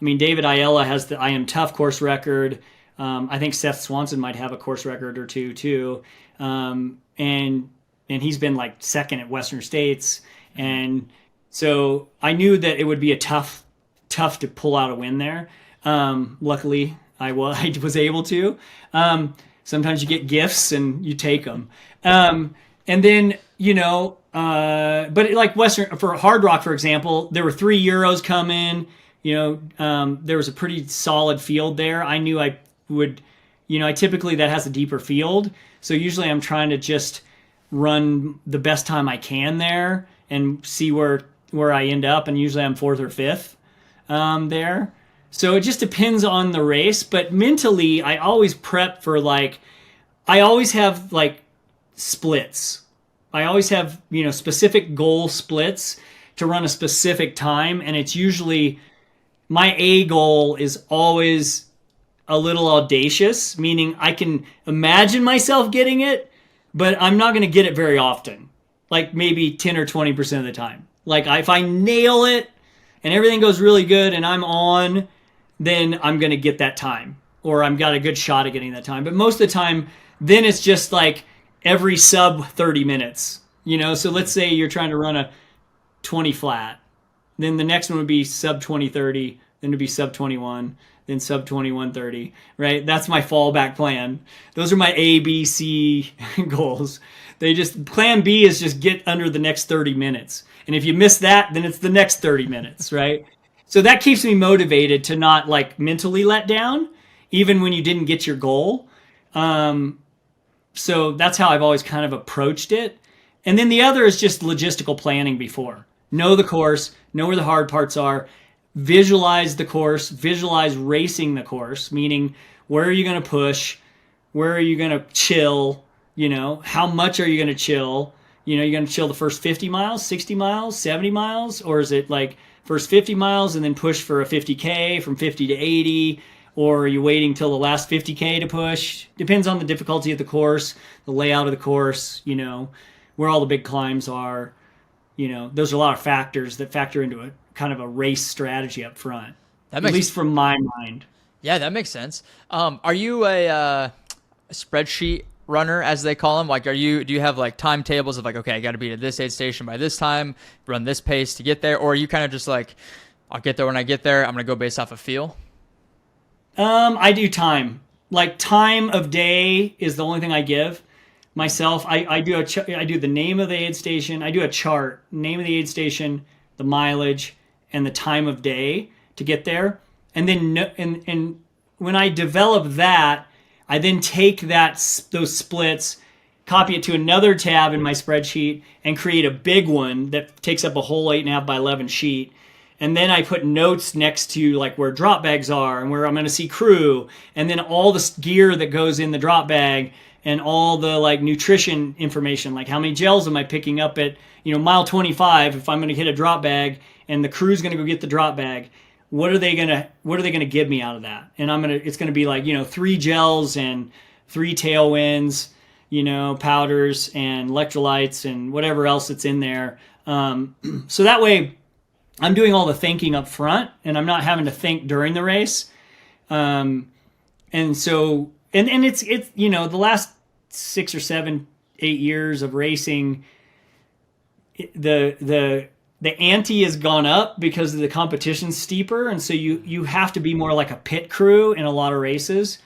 I mean, David Aiella has the I Am Tough course record. I think Seth Swanson might have a course record or 2 too. And he's been like second at Western States. And so I knew that it would be a tough to pull out a win there. Luckily, I was able to. Sometimes you get gifts and you take them. And then, but like for Hard Rock, for example, there were 3 Euros come in. There was a pretty solid field there. I knew I would, typically that has a deeper field. So usually I'm trying to just run the best time I can there and see where I end up. And usually I'm 4th or 5th there. So it just depends on the race. But mentally, I always prep for I always have splits. I always have, specific goal splits to run a specific time. And it's usually my A goal is always a little audacious, meaning I can imagine myself getting it, but I'm not going to get it very often, like maybe 10 or 20% of the time. Like if I nail it and everything goes really good and I'm on, then I'm going to get that time, or I've got a good shot at getting that time. But most of the time, then it's just like every sub 30 minutes, So let's say you're trying to run a 20 flat. Then the next one would be sub 20:30, then it'd be sub 21, then sub 21:30, right? That's my fallback plan. Those are my A, B, C goals. Plan B is just get under the next 30 minutes. And if you miss that, then it's the next 30 minutes, right? So that keeps me motivated to not mentally let down, even when you didn't get your goal. So that's how I've always kind of approached it. And then the other is just logistical planning before. Know the course, know where the hard parts are, visualize the course, visualize racing the course, meaning where are you going to push, where are you going to chill, how much are you going to chill? You're going to chill the first 50 miles, 60 miles, 70 miles, or is it first 50 miles and then push for a 50K from 50 to 80, or are you waiting till the last 50K to push? Depends on the difficulty of the course, the layout of the course, where all the big climbs are. There's a lot of factors that factor into a kind of a race strategy up front, at least from my mind. Yeah, that makes sense. Are you a spreadsheet runner, as they call them? Do you have timetables of okay, I got to be at this aid station by this time, run this pace to get there? Or are you kind of just I'll get there when I get there, I'm going to go based off of feel? I do time. Time of day is the only thing I give myself. I do the name of the aid station. I do a chart, name of the aid station, the mileage, and the time of day to get there. And then when I develop that, I then take those splits, copy it to another tab in my spreadsheet, and create a big one that takes up a whole 8.5 by 11 sheet. And then I put notes next to like where drop bags are and where I'm going to see crew, and then all the gear that goes in the drop bag, and all the like nutrition information, like how many gels am I picking up at, mile 25 if I'm going to hit a drop bag and the crew's going to go get the drop bag. What are they going to give me out of that? And it's going to be like, 3 gels and 3 tailwinds, powders and electrolytes and whatever else that's in there. So that way I'm doing all the thinking up front and I'm not having to think during the race. And so, and it's, the last 6 or 7, 8 years of racing, the ante has gone up because the competition's steeper. And so you have to be more like a pit crew in a lot of races,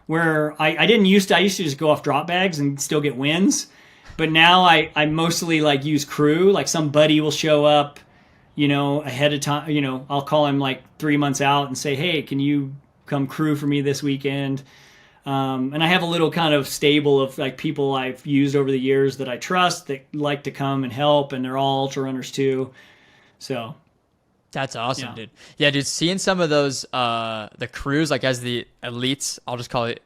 where I used to just go off drop bags and still get wins. But now I mostly like use crew. Like some buddy will show up, ahead of time. I'll call him like 3 months out and say, hey, can you come crew for me this weekend? And I have a little kind of stable of like people I've used over the years that I trust that like to come and help, and they're all ultra runners too. So that's awesome, dude. Yeah, dude, seeing some of those the crews, like as the elites, I'll just call it,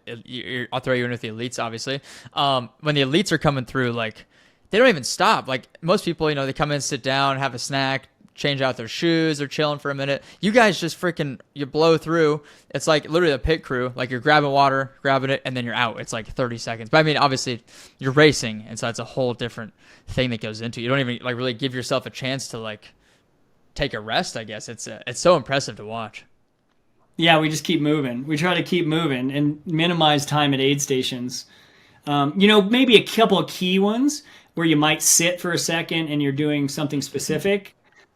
I'll throw you in with the elites, obviously. When the elites are coming through, like they don't even stop. Like most people, they come in, sit down, have a snack, change out their shoes, they're chilling for a minute. You guys just you blow through. It's like literally a pit crew. Like you're grabbing water, grabbing it, and then you're out. It's like 30 seconds. But I mean, obviously you're racing, and so that's a whole different thing that goes into it. You don't even like really give yourself a chance to like take a rest, I guess. It's so impressive to watch. Yeah, we just keep moving. We try to keep moving and minimize time at aid stations. Maybe a couple of key ones where you might sit for a second and you're doing something specific.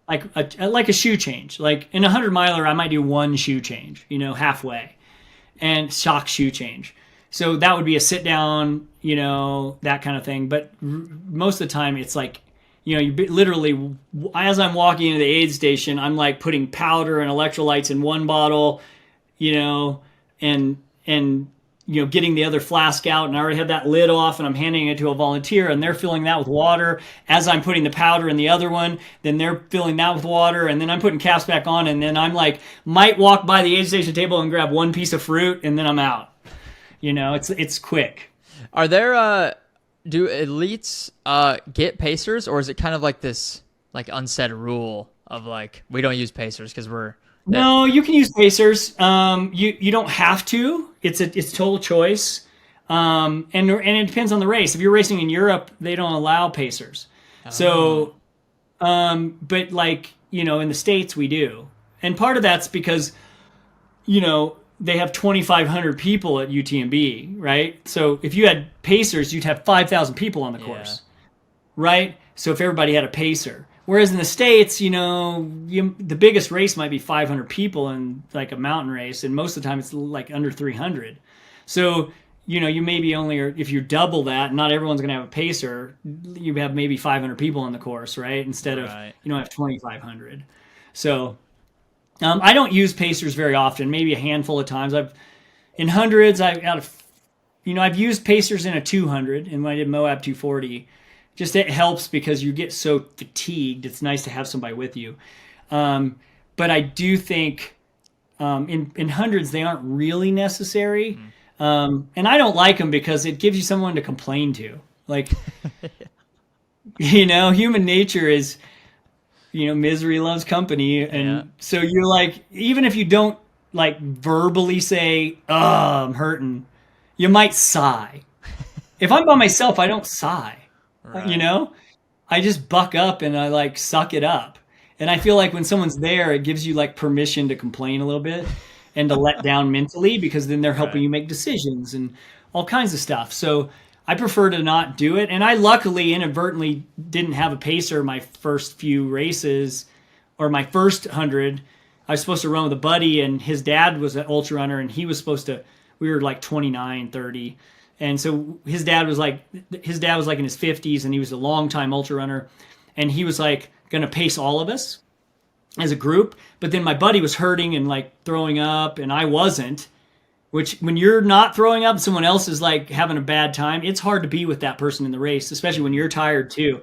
Like a shoe change. Like in a 100-miler, I might do one shoe change, halfway, and shock shoe change. So that would be a sit down, that kind of thing. But most of the time, it's like, you literally, as I'm walking into the aid station, I'm like putting powder and electrolytes in one bottle, and getting the other flask out, and I already have that lid off, and I'm handing it to a volunteer, and they're filling that with water. As I'm putting the powder in the other one, then they're filling that with water, and then I'm putting caps back on, and then I'm like, might walk by the aid station table and grab one piece of fruit, and then I'm out. It's quick. Are there do elites get pacers, or is it kind of like this like unsaid rule of like we don't use pacers because we're No, you can use pacers. You don't have to. It's total choice. And it depends on the race. If you're racing in Europe, they don't allow pacers. Oh. So, but like, in the States we do. And part of that's because, they have 2,500 people at UTMB, right? So if you had pacers, you'd have 5,000 people on the course, right? So if everybody had a pacer. Whereas in the States, the biggest race might be 500 people in like a mountain race, and most of the time it's like under 300. So, you maybe only, if you double that, not everyone's going to have a pacer, you have maybe 500 people on the course, right? Instead of, have 2,500. So I don't use pacers very often, maybe a handful of times. I've used pacers in a 200, and when I did Moab 240, just it helps because you get so fatigued. It's nice to have somebody with you. But I do think in hundreds, they aren't really necessary. And I don't like them because it gives you someone to complain to. Like, human nature is, misery loves company. And so you're like, even if you don't like verbally say, oh, I'm hurting, you might sigh. If I'm by myself, I don't sigh. Right. I just buck up and I like suck it up. And I feel like when someone's there, it gives you like permission to complain a little bit and to let down mentally, because then they're helping you make decisions and all kinds of stuff. So I prefer to not do it. And I luckily inadvertently didn't have a pacer my first few races, or my first 100. I was supposed to run with a buddy, and his dad was an ultra runner, and he was supposed to, we were like 29, 30. And so his dad was like in his 50s, and he was a long-time ultra runner. And he was like going to pace all of us as a group. But then my buddy was hurting and like throwing up, and I wasn't. which when you're not throwing up, someone else is like having a bad time. It's hard to be with that person in the race, especially when you're tired too.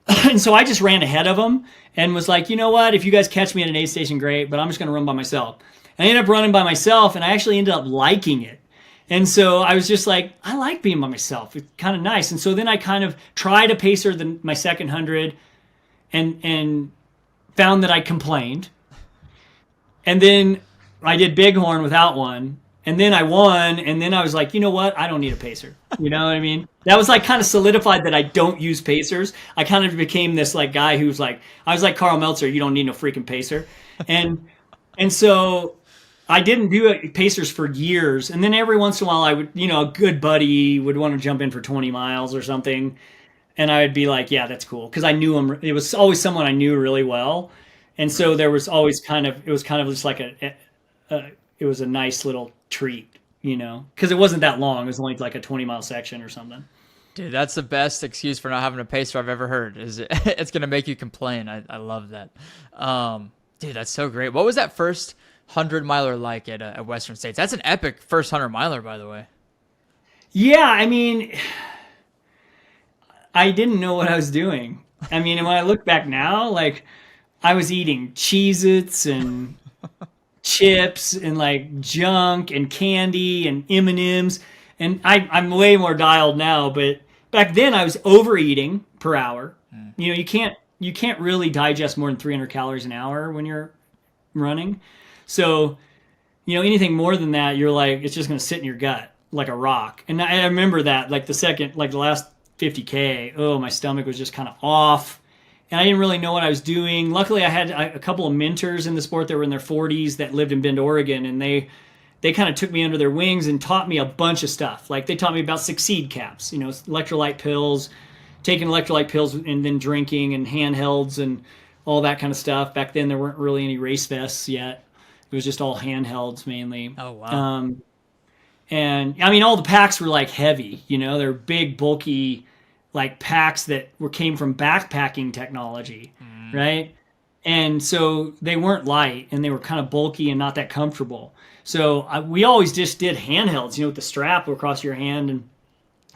And so I just ran ahead of them and was like, you know what? If you guys catch me at an aid station, great, but I'm just going to run by myself. I ended up running by myself, and I actually ended up liking it. And so I was just like, I like being by myself. It's kind of nice. And so then I kind of tried a pacer my second 100 and found that I complained. And then I did Bighorn without one. And then I won. And then I was like, you know what? I don't need a pacer. You know what I mean? That was like kind of solidified that I don't use pacers. I kind of became this like guy who's like, I was like Carl Meltzer, you don't need no freaking pacer. And so I didn't do pacers for years. And then every once in a while I would, a good buddy would want to jump in for 20 miles or something. And I would be like, yeah, that's cool. Because I knew him. It was always someone I knew really well. And so there was always it was kind of just like it was a nice little treat, because it wasn't that long. It was only like a 20-mile section or something. Dude, that's the best excuse for not having a pacer I've ever heard. It's going to make you complain. I love that. Dude, that's so great. What was that first 100-miler like at Western States? That's an epic first 100-miler, by the way. Yeah, I mean, I didn't know what I was doing. I mean, when I look back now, like I was eating Cheez-Its and chips and like junk and candy and M&Ms. And I'm way more dialed now, but back then I was overeating per hour. You can't really digest more than 300 calories an hour when you're running. So, anything more than that, you're like, it's just going to sit in your gut like a rock. And I remember that like the last 50K, my stomach was just kind of off. And I didn't really know what I was doing. Luckily, I had a couple of mentors in the sport that were in their 40s that lived in Bend, Oregon, and they kind of took me under their wings and taught me a bunch of stuff. Like they taught me about Succeed caps, electrolyte pills, taking electrolyte pills and then drinking, and handhelds and all that kind of stuff. Back then, there weren't really any race vests yet. It was just all handhelds mainly. Oh, wow. And I mean, all the packs were like heavy, they're big, bulky, like packs that came from backpacking technology, right? And so they weren't light, and they were kind of bulky and not that comfortable. So we always just did handhelds, with the strap across your hand, and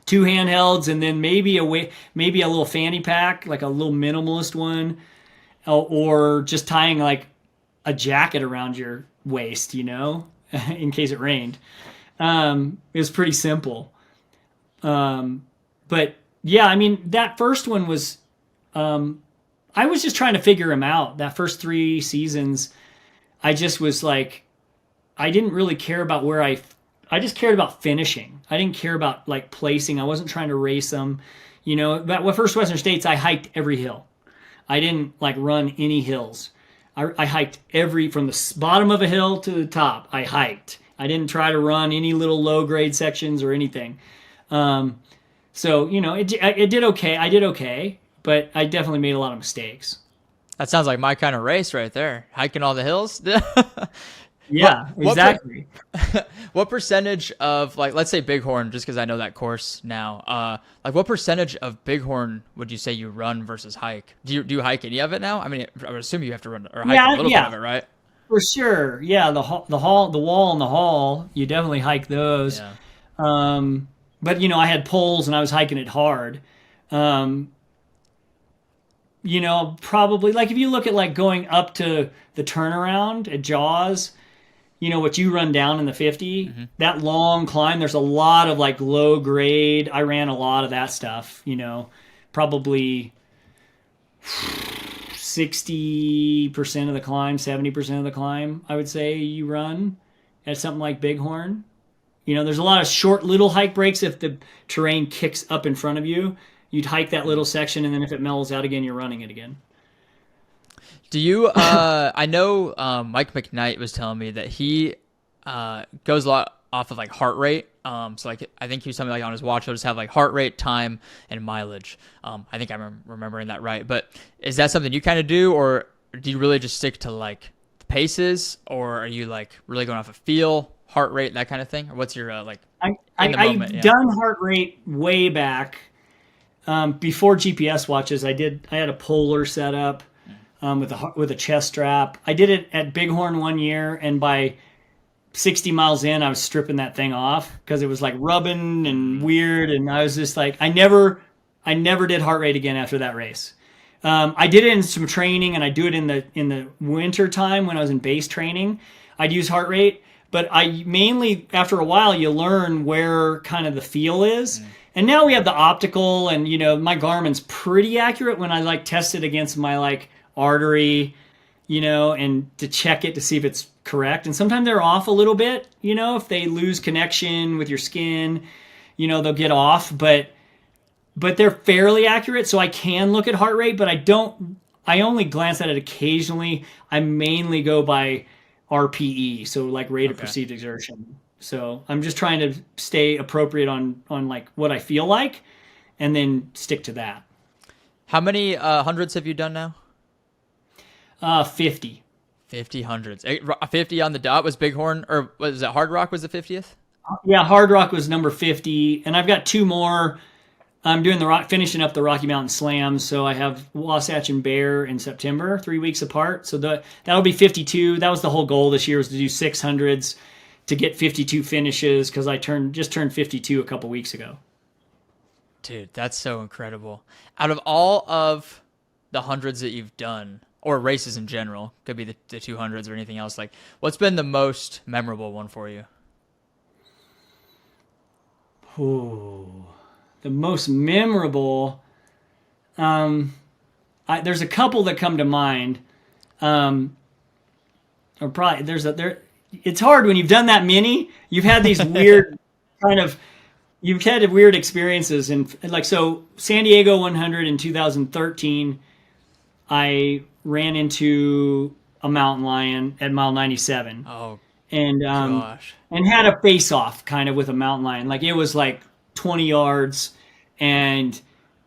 2 handhelds, and then maybe a little fanny pack, like a little minimalist one, or just tying like a jacket around your waist, in case it rained. It was pretty simple. But yeah, I mean, that first one was, I was just trying to figure him out. That first 3 seasons, I just was like, I didn't really care about I just cared about finishing. I didn't care about like placing. I wasn't trying to race them. That first Western States, I hiked every hill. I didn't like run any hills. I hiked from the bottom of a hill to the top. I hiked. I didn't try to run any little low grade sections or anything. So, it did okay. I did okay, but I definitely made a lot of mistakes. That sounds like my kind of race right there. Hiking all the hills. Yeah, exactly. What percentage of, like, let's say Bighorn, just because I know that course now, like what percentage of Bighorn would you say you run versus hike? Do you hike any of it now? I mean, I would assume you have to run or hike a little bit of it, right? For sure. Yeah, the wall and the hall, you definitely hike those. Yeah. But I had poles and I was hiking it hard. Probably like if you look at like going up to the turnaround at Jaws, what you run down in the 50, that long climb, there's a lot of like low grade. I ran a lot of that stuff, probably 60% of the climb, 70% of the climb, I would say you run at something like Bighorn. There's a lot of short little hike breaks. If the terrain kicks up in front of you, you'd hike that little section, and then if it mellows out again, you're running it again. Do you, I know Mike McKnight was telling me that he goes a lot off of like heart rate. So like, I think he was something like on his watch, he'll just have like heart rate, time, and mileage. I think I'm remembering that right. But is that something you kind of do, or do you really just stick to like the paces, or are you like really going off of feel, heart rate, that kind of thing? Or what's your I've done heart rate way back. Before GPS watches, I had a Polar set up with a chest strap. I did it at Bighorn one year, and by 60 miles in, I was stripping that thing off because it was like rubbing and weird. And I was just like, I never did heart rate again after that race. I did it in some training, and I do it in the winter time when I was in base training. I'd use heart rate, but I mainly, after a while, you learn where kind of the feel is. And now we have the optical, and my Garmin's pretty accurate when I like test it against my like artery, and to check it to see if it's correct. And sometimes they're off a little bit, if they lose connection with your skin, they'll get off, but they're fairly accurate. So I can look at heart rate, but I only glance at it occasionally. I mainly go by RPE, so like rate of perceived exertion. So I'm just trying to stay appropriate on like what I feel like, and then stick to that. How many hundreds have you done now? 50. 50 hundreds. 50 on the dot was Bighorn, or was it Hard Rock was the 50th? Yeah, Hard Rock was number 50, and I've got 2 more. I'm doing finishing up the Rocky Mountain Slams, so I have Wasatch and Bear in September, 3 weeks apart. So that'll be 52. That was the whole goal this year, was to do 600s to get 52 finishes, because I just turned 52 a couple weeks ago. Dude, that's so incredible. Out of all of the hundreds that you've done, or races in general, could be the 200s or anything else, like what's been the most memorable one for you? Ooh, the most memorable, there's a couple that come to mind. Or probably it's hard when you've done that many. You've had these weird you've had weird experiences, and like, so San Diego 100 in 2013, I ran into a mountain lion at mile 97. Oh, and gosh. And had a face off kind of with a mountain lion. Like, it was like 20 yards, and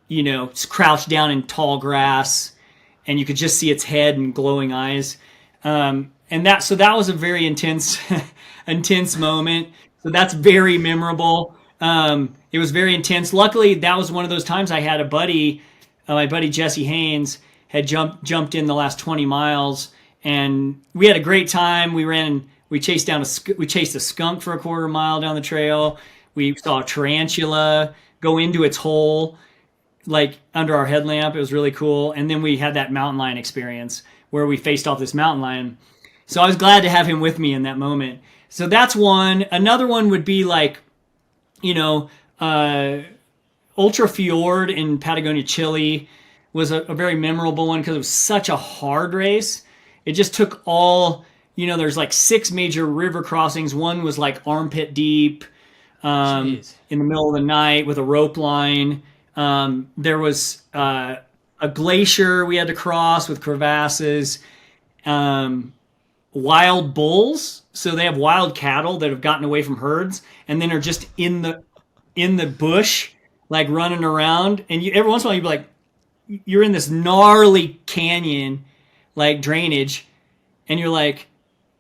it's crouched down in tall grass, and you could just see its head and glowing eyes. And that was a very intense moment. So that's very memorable. It was very intense. Luckily, that was one of those times I had a buddy, my buddy Jesse Haynes, had jumped in the last 20 miles, and we had a great time. We chased a skunk for a quarter mile down the trail. We saw a tarantula go into its hole, like under our headlamp. It was really cool. And then we had that mountain lion experience where we faced off this mountain lion. So I was glad to have him with me in that moment. So that's one. Another one would be like, Ultra Fjord in Patagonia, Chile was a very memorable one because it was such a hard race. It just took all, there's like 6 major river crossings. One was like armpit deep in the middle of the night with a rope line. There was a glacier we had to cross with crevasses. Wild bulls. So they have wild cattle that have gotten away from herds and then are just in the bush, like running around. And every once in a while you'd be like, you're in this gnarly canyon, like drainage, and you're like,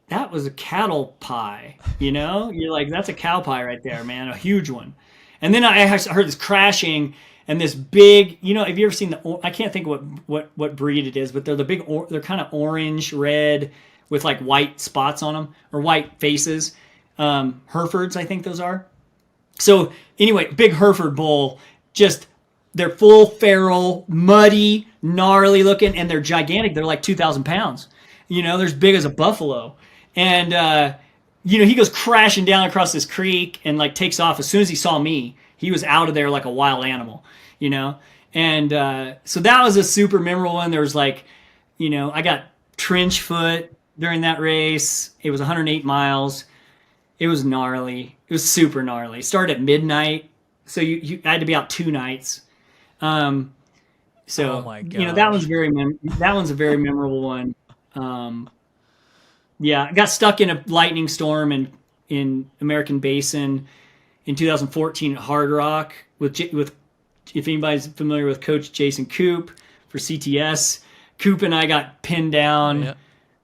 that was a cattle pie, You're like, that's a cow pie right there, man, a huge one. And then I heard this crashing, and this big, have you ever seen I can't think what breed it is, but they're the big, they're kind of orange, red, with like white spots on them, or white faces. Herefords, I think those are. So anyway, big Hereford bull, they're full feral, muddy, gnarly looking, and they're gigantic. They're like 2,000 pounds. They're as big as a buffalo. And, he goes crashing down across this creek and like takes off. As soon as he saw me, he was out of there like a wild animal, And so that was a super memorable one. There was like, I got trench foot during that race. It was 108 miles. It was gnarly. It was super gnarly. It started at midnight. So you had to be out 2 nights. Oh my gosh. That one's a very memorable one. Yeah, I got stuck in a lightning storm in American Basin in 2014 at Hard Rock with if anybody's familiar with Coach Jason Coop for CTS. Coop and I got pinned down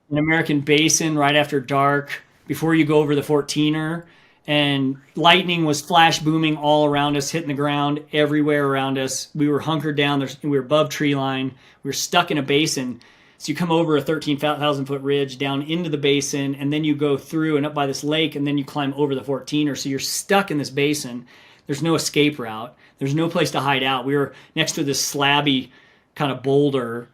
in American Basin right after dark before you go over the 14er. And lightning was flash booming all around us, hitting the ground everywhere around us. We were hunkered down. We were above tree line. We were stuck in a basin. So you come over a 13,000-foot ridge down into the basin, and then you go through and up by this lake, and then you climb over the 14er. So you're stuck in this basin. There's no escape route. There's no place to hide out. We were next to this slabby kind of boulder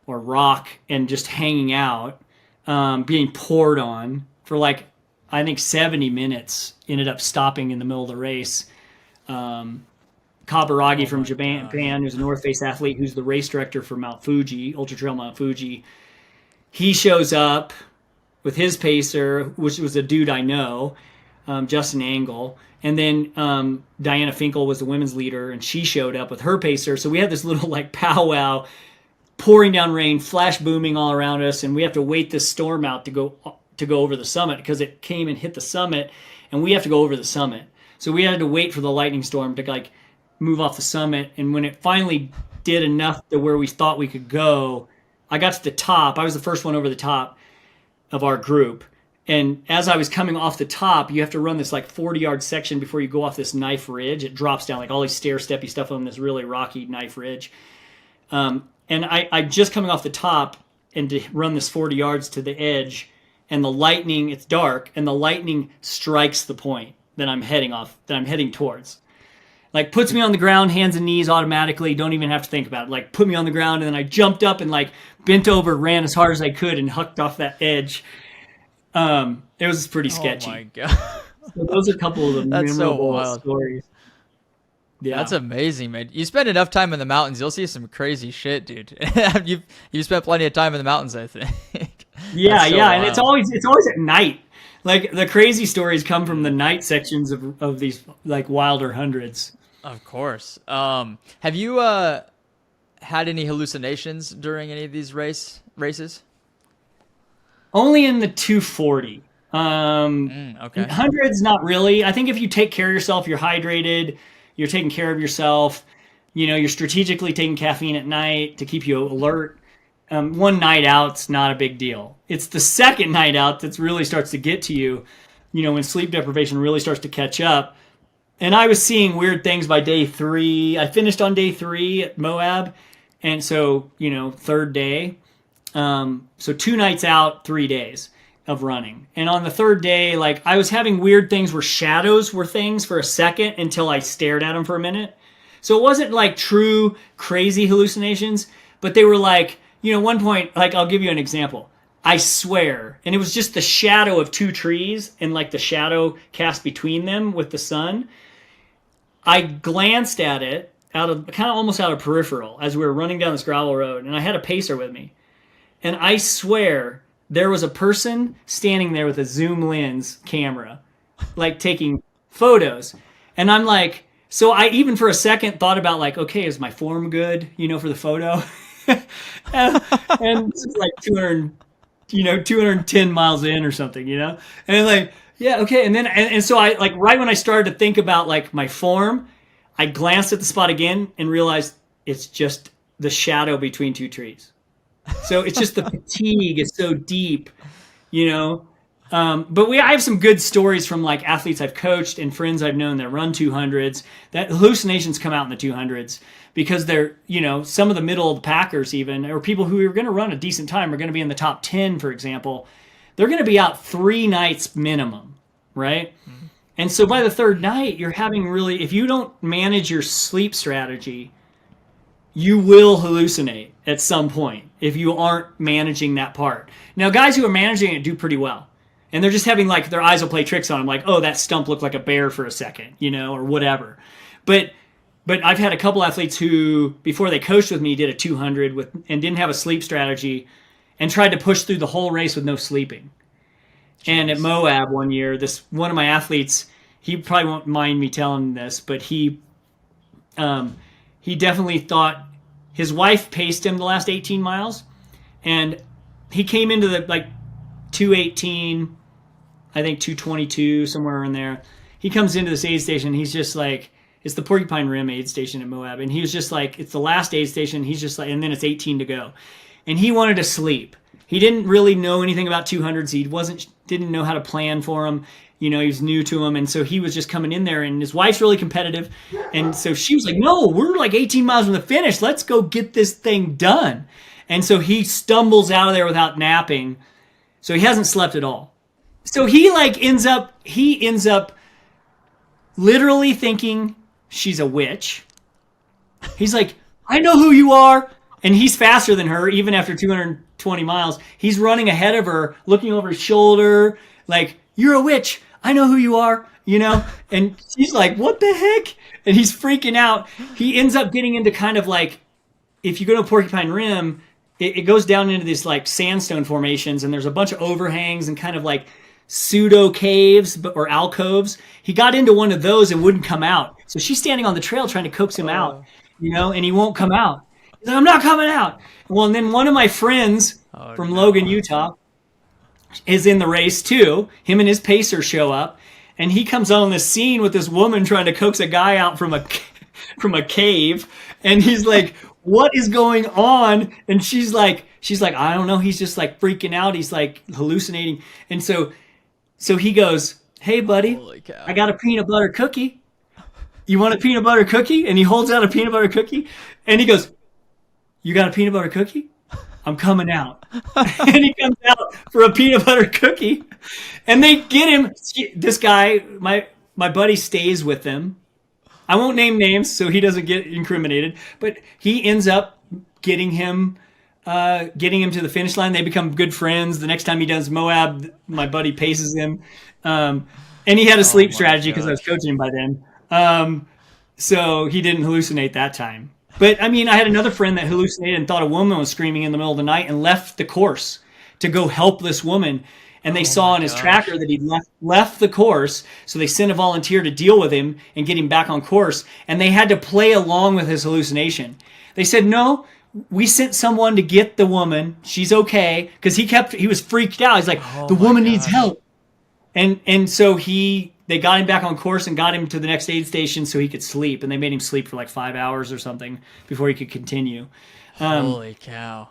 or rock and just hanging out, being poured on for like, I think 70 minutes. Ended up stopping in the middle of the race. Kaburagi from Japan, who's a North Face athlete, who's the race director for Mount Fuji, Ultra Trail Mount Fuji. He shows up with his pacer, which was a dude I know, Justin Angle. And then Diana Finkel was the women's leader, and she showed up with her pacer. So we had this little like powwow, pouring down rain, flash booming all around us, and we have to wait this storm out to go over the summit because it came and hit the summit, and we have to go over the summit. So we had to wait for the lightning storm to like move off the summit. And when it finally did enough to where we thought we could go, I got to the top. I was the first one over the top of our group. And as I was coming off the top, you have to run this like 40-yard section before you go off this knife ridge. It drops down like all these stair-steppy stuff on this really rocky knife ridge. And I just coming off the top and to run this 40 yards to the edge, and the lightning, it's dark, and the lightning strikes the point that I'm heading towards. Like puts me on the ground, hands and knees automatically, don't even have to think about it. Like put me on the ground, and then I jumped up and like bent over, ran as hard as I could, and hucked off that edge. It was pretty sketchy. Oh my God. So those are a couple of the memorable so stories. Yeah. That's amazing, man. You spend enough time in the mountains, you'll see some crazy shit, dude. you've spent plenty of time in the mountains, I think. Yeah, so yeah, wild. and it's always at night. Like the crazy stories come from the night sections of these like wilder hundreds. Of course. Have you had any hallucinations during any of these races? Only in the 240. Okay. Hundreds, not really. I think if you take care of yourself, you're hydrated, you're taking care of yourself. You know, you're strategically taking caffeine at night to keep you alert. One night out's not a big deal. It's the second night out that really starts to get to you, you know, when sleep deprivation really starts to catch up. And I was seeing weird things by day 3. I finished on day 3 at Moab. And so, you know, third day. So 2 nights out, 3 days of running. And on the third day, like I was having weird things where shadows were things for a second until I stared at them for a minute. So it wasn't like true crazy hallucinations, but they were like, you know, one point, like I'll give you an example. I swear, and it was just the shadow of 2 trees and like the shadow cast between them with the sun. I glanced at it out of kind of almost out of peripheral as we were running down this gravel road, and I had a pacer with me. And I swear there was a person standing there with a zoom lens camera, like taking photos. And I'm like, so I even for a second thought about like, okay, is my form good, you know, for the photo? and this is like 210 miles in or something, you know? And like, yeah, okay. And then, and so I like, right when I started to think about like my form, I glanced at the spot again and realized it's just the shadow between 2 trees. So it's just the fatigue is so deep, you know? But I have some good stories from like athletes I've coached and friends I've known that run 200s, that hallucinations come out in the 200s because they're, you know, some of the middle of the packers even, or people who are going to run a decent time are going to be in the top 10, for example. They're going to be out 3 nights minimum, right? Mm-hmm. And so by the third night, you're having really, if you don't manage your sleep strategy, you will hallucinate at some point if you aren't managing that part. Now, guys who are managing it do pretty well. And they're just having like their eyes will play tricks on them, like, oh, that stump looked like a bear for a second, you know, or whatever. But I've had a couple athletes who, before they coached with me, did a 200 and didn't have a sleep strategy and tried to push through the whole race with no sleeping. Jeez. And at Moab one year, one of my athletes, he probably won't mind me telling this, but he definitely thought his wife paced him the last 18 miles, and he came into the like 218. I think 222, somewhere in there. He comes into this aid station. He's just like, it's the Porcupine Rim aid station at Moab. And he was just like, it's the last aid station. He's just like, and then it's 18 to go. And he wanted to sleep. He didn't really know anything about 200s. He didn't know how to plan for them. You know, he was new to them. And so he was just coming in there, and his wife's really competitive. And so she was like, no, we're like 18 miles from the finish. Let's go get this thing done. And so he stumbles out of there without napping. So he hasn't slept at all. So he ends up literally thinking she's a witch. He's like, I know who you are. And he's faster than her, even after 220 miles. He's running ahead of her, looking over his shoulder, like, you're a witch. I know who you are, And she's like, what the heck? And he's freaking out. He ends up getting into kind of like, if you go to Porcupine Rim, it goes down into these like sandstone formations, and there's a bunch of overhangs and kind of like pseudo caves or alcoves. He got into one of those and wouldn't come out. So she's standing on the trail trying to coax him out, and he won't come out. He's like, I'm not coming out. Well, and then one of my friends from Logan, Utah, is in the race too. Him and his pacer show up, and he comes on this scene with this woman trying to coax a guy out from a cave, and he's like, what is going on? And she's like, I don't know. He's just like freaking out. He's like hallucinating. And so he goes, hey buddy, I got a peanut butter cookie. You want a peanut butter cookie? And he holds out a peanut butter cookie, and he goes, you got a peanut butter cookie? I'm coming out. And he comes out for a peanut butter cookie, and they get him. This guy, my buddy, stays with them. I won't name names so he doesn't get incriminated, but he ends up getting him to the finish line. They become good friends. The next time he does Moab, my buddy paces him. And he had a sleep strategy because I was coaching him by then. So he didn't hallucinate that time. But I mean, I had another friend that hallucinated and thought a woman was screaming in the middle of the night and left the course to go help this woman. And they saw on his tracker that he'd left the course, so they sent a volunteer to deal with him and get him back on course. And they had to play along with his hallucination. They said, no, we sent someone to get the woman. She's okay. Because he was freaked out. He's like, the woman needs help. And so they got him back on course and got him to the next aid station so he could sleep. And they made him sleep for like 5 hours or something before he could continue. Holy cow.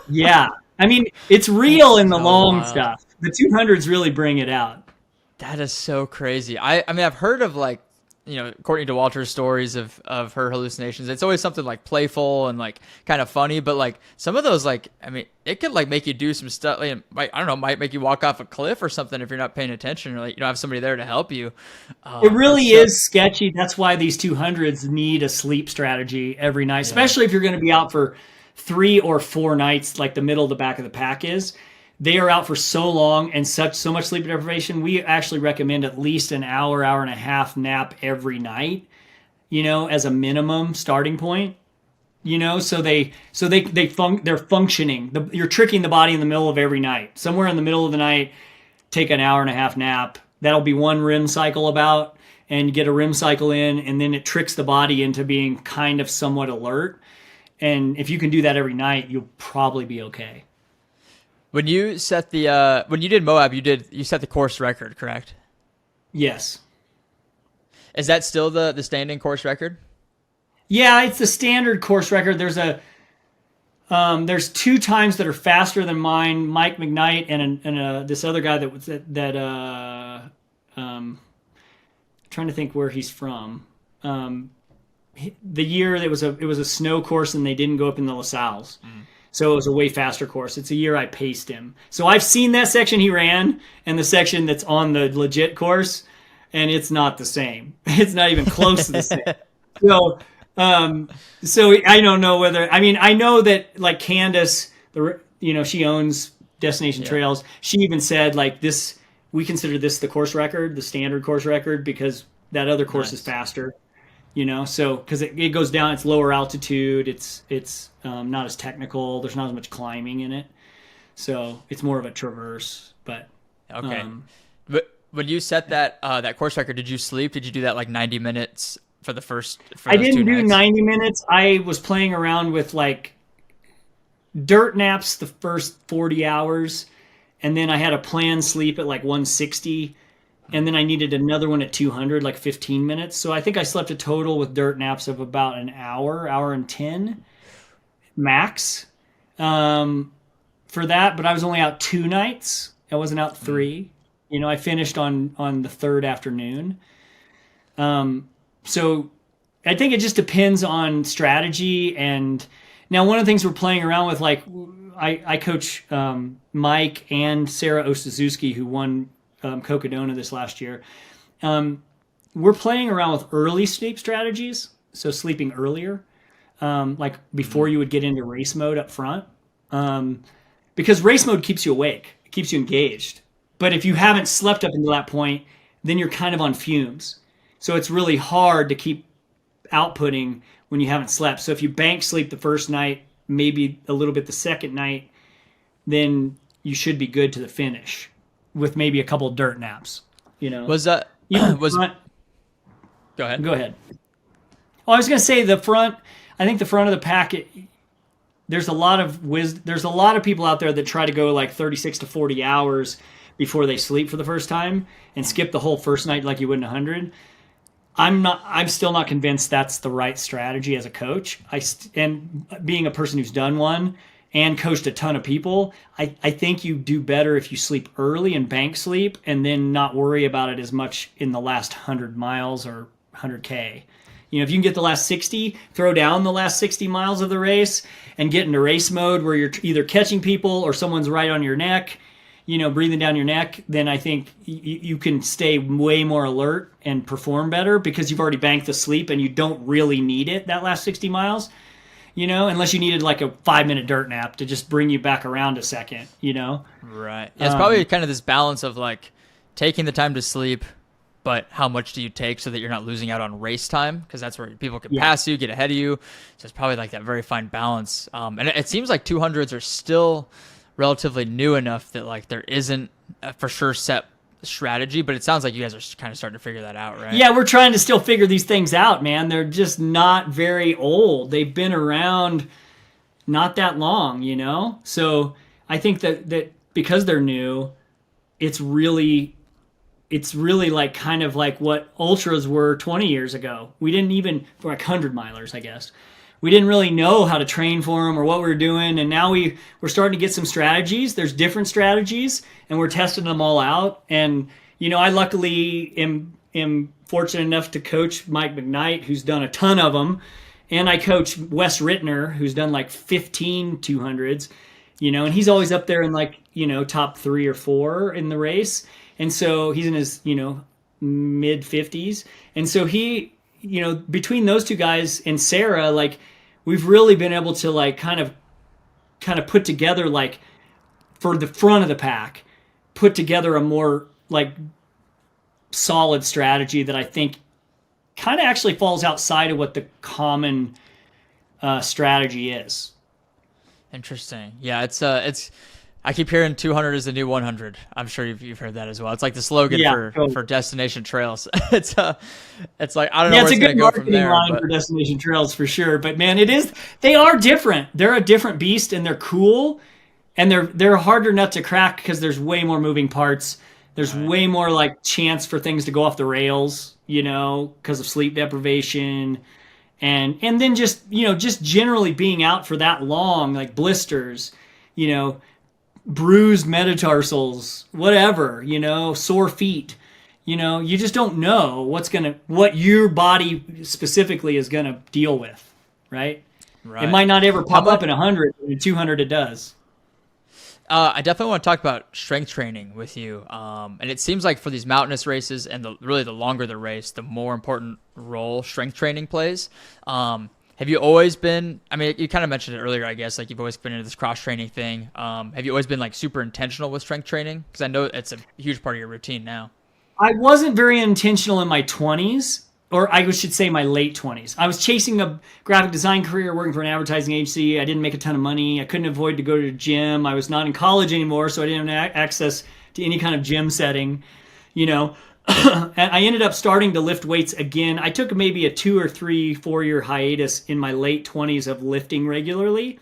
Yeah. I mean, it's real in the long stuff. The 200s really bring it out. That is so crazy. I mean, I've heard of like, Courtney Dauwalter's stories of her hallucinations. It's always something like playful and like kind of funny, but like some of those, like, I mean, it could like make you do some stuff. Like, I don't know, might make you walk off a cliff or something if you're not paying attention, or like you don't have somebody there to help you. It really is sketchy. That's why these 200s need a sleep strategy every night, especially if you're going to be out for 3 or 4 nights, like the middle of the back of the pack is. They are out for so long and so much sleep deprivation. We actually recommend at least an hour and a half nap every night, as a minimum starting point. So they're functioning. You're tricking the body in the middle of every night. Somewhere in the middle of the night, take an hour and a half nap. That'll be one REM cycle about, and get a REM cycle in, and then it tricks the body into being kind of somewhat alert. And if you can do that every night, you'll probably be okay. When you set when you did Moab, you set the course record, correct? Yes. Is that still the standing course record? Yeah, it's the standard course record. There's 2 times that are faster than mine. Mike McKnight and this other guy trying to think where he's from. The year it was a snow course and they didn't go up in the LaSalle's. So it was a way faster course. It's a year I paced him. So I've seen that section he ran and the section that's on the legit course, and it's not the same. It's not even close to the same. So I don't know whether, I mean, I know that like Candace, she owns Destination Trails. She even said like this, we consider this the course record, the standard course record, because that other course is faster. So because it goes down, it's lower altitude, it's not as technical, there's not as much climbing in it, so it's more of a traverse. But okay, but when you set that course record, did you sleep? Did you do that like 90 minutes for the first? I didn't do 90 minutes. I was playing around with like dirt naps the first 40 hours, and then I had a planned sleep at like 160. And then I needed another one at 200, like 15 minutes. So I think I slept a total with dirt naps of about an hour and 10 max for that. But I was only out 2 nights. I wasn't out 3. I finished on the 3rd afternoon. So I think it just depends on strategy and Now, one of the things we're playing around with, like I coach Mike and Sarah Ostazuski, who won Cocodona this last year. We're playing around with early sleep strategies, so sleeping earlier, like before you would get into race mode up front, because race mode keeps you awake, it keeps you engaged. But if you haven't slept up until that point, then you're kind of on fumes. So it's really hard to keep outputting when you haven't slept. So if you bank sleep the first night, maybe a little bit the second night, then you should be good to the finish with maybe a couple of dirt naps. Was that Go ahead. Go ahead. Oh, I was going to say I think the front of the pack, there's a lot of there's a lot of people out there that try to go like 36 to 40 hours before they sleep for the first time and skip the whole first night like you would in 100. I'm still not convinced that's the right strategy as a coach. And being a person who's done one and coached a ton of people, I think you do better if you sleep early and bank sleep and then not worry about it as much in the last 100 miles or 100K. If you can get the last 60, throw down the last 60 miles of the race and get into race mode where you're either catching people or someone's right on your neck, breathing down your neck, then I think you can stay way more alert and perform better because you've already banked the sleep and you don't really need it that last 60 miles, unless you needed like a 5-minute dirt nap to just bring you back around a second, Right. Yeah, it's probably kind of this balance of like taking the time to sleep, but how much do you take so that you're not losing out on race time? Because that's where people can pass you, get ahead of you. So it's probably like that very fine balance. And it seems like 200s are still relatively new enough that like there isn't a for sure set strategy, but it sounds like you guys are kind of starting to figure that out, right? Yeah, we're trying to still figure these things out, man. They're just not very old. They've been around not that long, So I think that because they're new, it's really like kind of like what ultras were 20 years ago. We didn't even, for like 100 milers, I guess. We didn't really know how to train for them or what we were doing. And now we're starting to get some strategies. There's different strategies and we're testing them all out. And, I luckily am fortunate enough to coach Mike McKnight, who's done a ton of them. And I coach Wes Rittner, who's done like 15 200s, and he's always up there in like, top 3 or 4 in the race. And so he's in his, mid 50s. And so he, between those two guys and Sarah, like we've really been able to like kind of put together, like for the front of the pack, put together a more like solid strategy that I think kind of actually falls outside of what the common strategy is. Interesting. Yeah, it's I keep hearing 200 is the new 100. I'm sure you've heard that as well. It's like the slogan for destination trails. It's like I don't know where it's going to go from there. Line for destination trails for sure. But man, they are different. They're a different beast and they're cool and they're a harder nut to crack because there's way more moving parts. There's way more like chance for things to go off the rails, because of sleep deprivation. And then just generally being out for that long, like blisters, bruised metatarsals, whatever, sore feet, you just don't know what your body specifically is going to deal with. Right. It might not ever pop up in 100, but in 200 it does. I definitely want to talk about strength training with you. And it seems like for these mountainous races and the longer the race, the more important role strength training plays. Have you always been, I mean, you kind of mentioned it earlier, I guess, like you've always been into this cross training thing. Have you always been like super intentional with strength training? Because I know it's a huge part of your routine now. I wasn't very intentional in my 20s, or I should say my late 20s. I was chasing a graphic design career, working for an advertising agency. I didn't make a ton of money. I couldn't avoid to go to the gym. I was not in college anymore, so I didn't have access to any kind of gym setting, And I ended up starting to lift weights again. I took maybe a 2 or 3, 4-year hiatus in my late 20s of lifting regularly.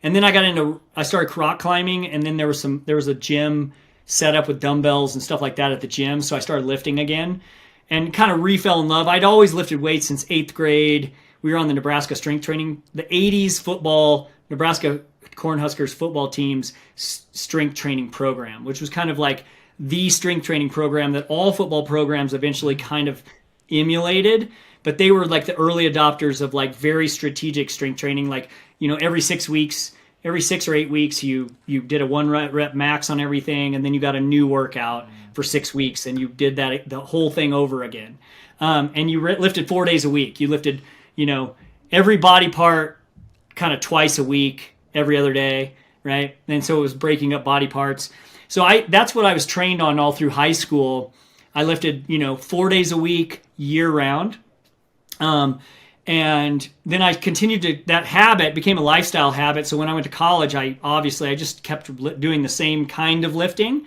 And then I started rock climbing, and then there was a gym set up with dumbbells and stuff like that at the gym. So I started lifting again and kind of re-fell in love. I'd always lifted weights since 8th grade. We were on the Nebraska strength training, the 80s football, Nebraska Cornhuskers football team's strength training program, which was kind of like the strength training program that all football programs eventually kind of emulated but they were like the early adopters of like very strategic strength training. Like, every 6 weeks, every 6 or 8 weeks, you did a 1 rep max on everything, and then you got a new workout for 6 weeks, and you did the whole thing over again. And you lifted 4 days a week. You lifted, every body part kind of twice a week, every other day, right? And so it was breaking up body parts. So that's what I was trained on all through high school. I lifted, 4 days a week, year round. And then I continued that habit became a lifestyle habit. So when I went to college, I just kept doing the same kind of lifting.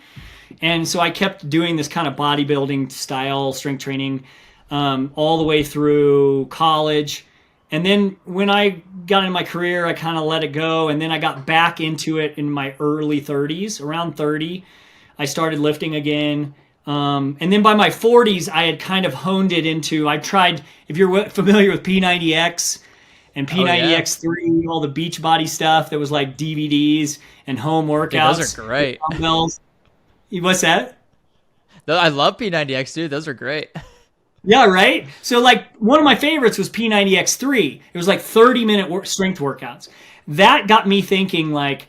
And so I kept doing this kind of bodybuilding style strength training, all the way through college. And then when I got in my career, I kind of let it go. And then I got back into it in my early 30s, around 30. I started lifting again. And then by my 40s, I had kind of honed it into, I tried, if you're familiar with P90X and P90X3, all the Beachbody stuff that was like DVDs and home workouts. Dude, those are great. Dumbbells. What's that? I love P90X, dude. Those are great. Yeah, right? So like one of my favorites was P90X3. It was like 30-minute strength workouts. That got me thinking like,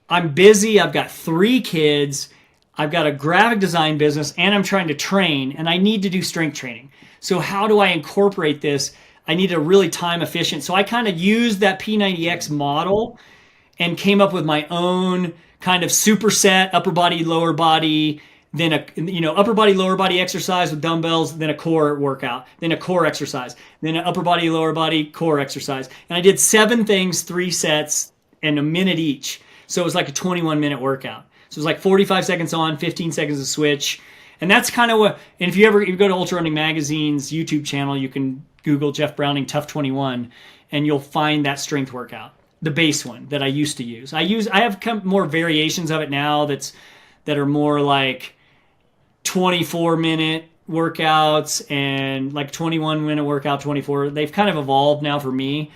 I'm busy. I've got 3 kids. I've got a graphic design business, and I'm trying to train, and I need to do strength training. So how do I incorporate this? I need a really time efficient. So I kind of used that P90X model and came up with my own kind of superset, upper body, lower body, then upper body, lower body exercise with dumbbells, then a core workout, then a core exercise, then an upper body, lower body, core exercise. And I did 7 things, 3 sets, and a minute each. So it was like a 21-minute workout. So it was like 45 seconds on, 15 seconds to switch. And that's kind of what, and if you go to Ultra Running Magazine's YouTube channel, you can Google Jeff Browning Tough 21, and you'll find that strength workout, the base one that I used to use. I have more variations of it now that are more like 24-minute workouts and like 21-minute workout, 24. They've kind of evolved now for me.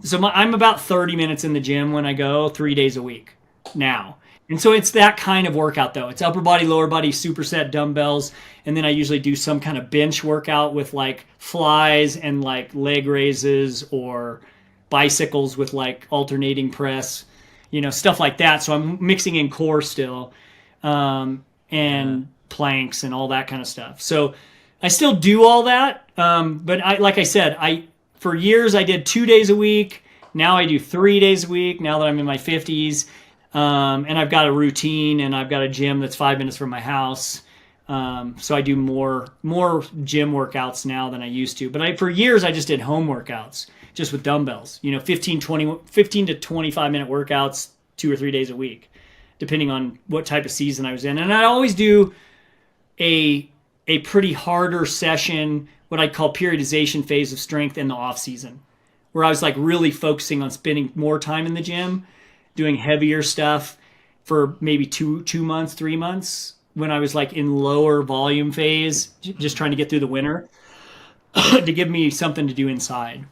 So I'm about 30 minutes in the gym when I go 3 days a week now. And so it's that kind of workout, though. It's upper body, lower body, superset, dumbbells. And then I usually do some kind of bench workout with like flies and like leg raises or bicycles with like alternating press, stuff like that. So I'm mixing in core still, and planks and all that kind of stuff. So I still do all that. But like I said, for years I did 2 days a week. Now I do 3 days a week now that I'm in my 50s. And I've got a routine, and I've got a gym that's 5 minutes from my house. So I do more gym workouts now than I used to. But for years, I just did home workouts, just with dumbbells. 15 to 25 minute workouts 2 or 3 days a week, depending on what type of season I was in. And I always do a pretty harder session, what I'd call periodization phase of strength in the off season, where I was like really focusing on spending more time in the gym, doing heavier stuff for maybe 2 months, 3 months, when I was like in lower volume phase, just trying to get through the winter, to give me something to do inside.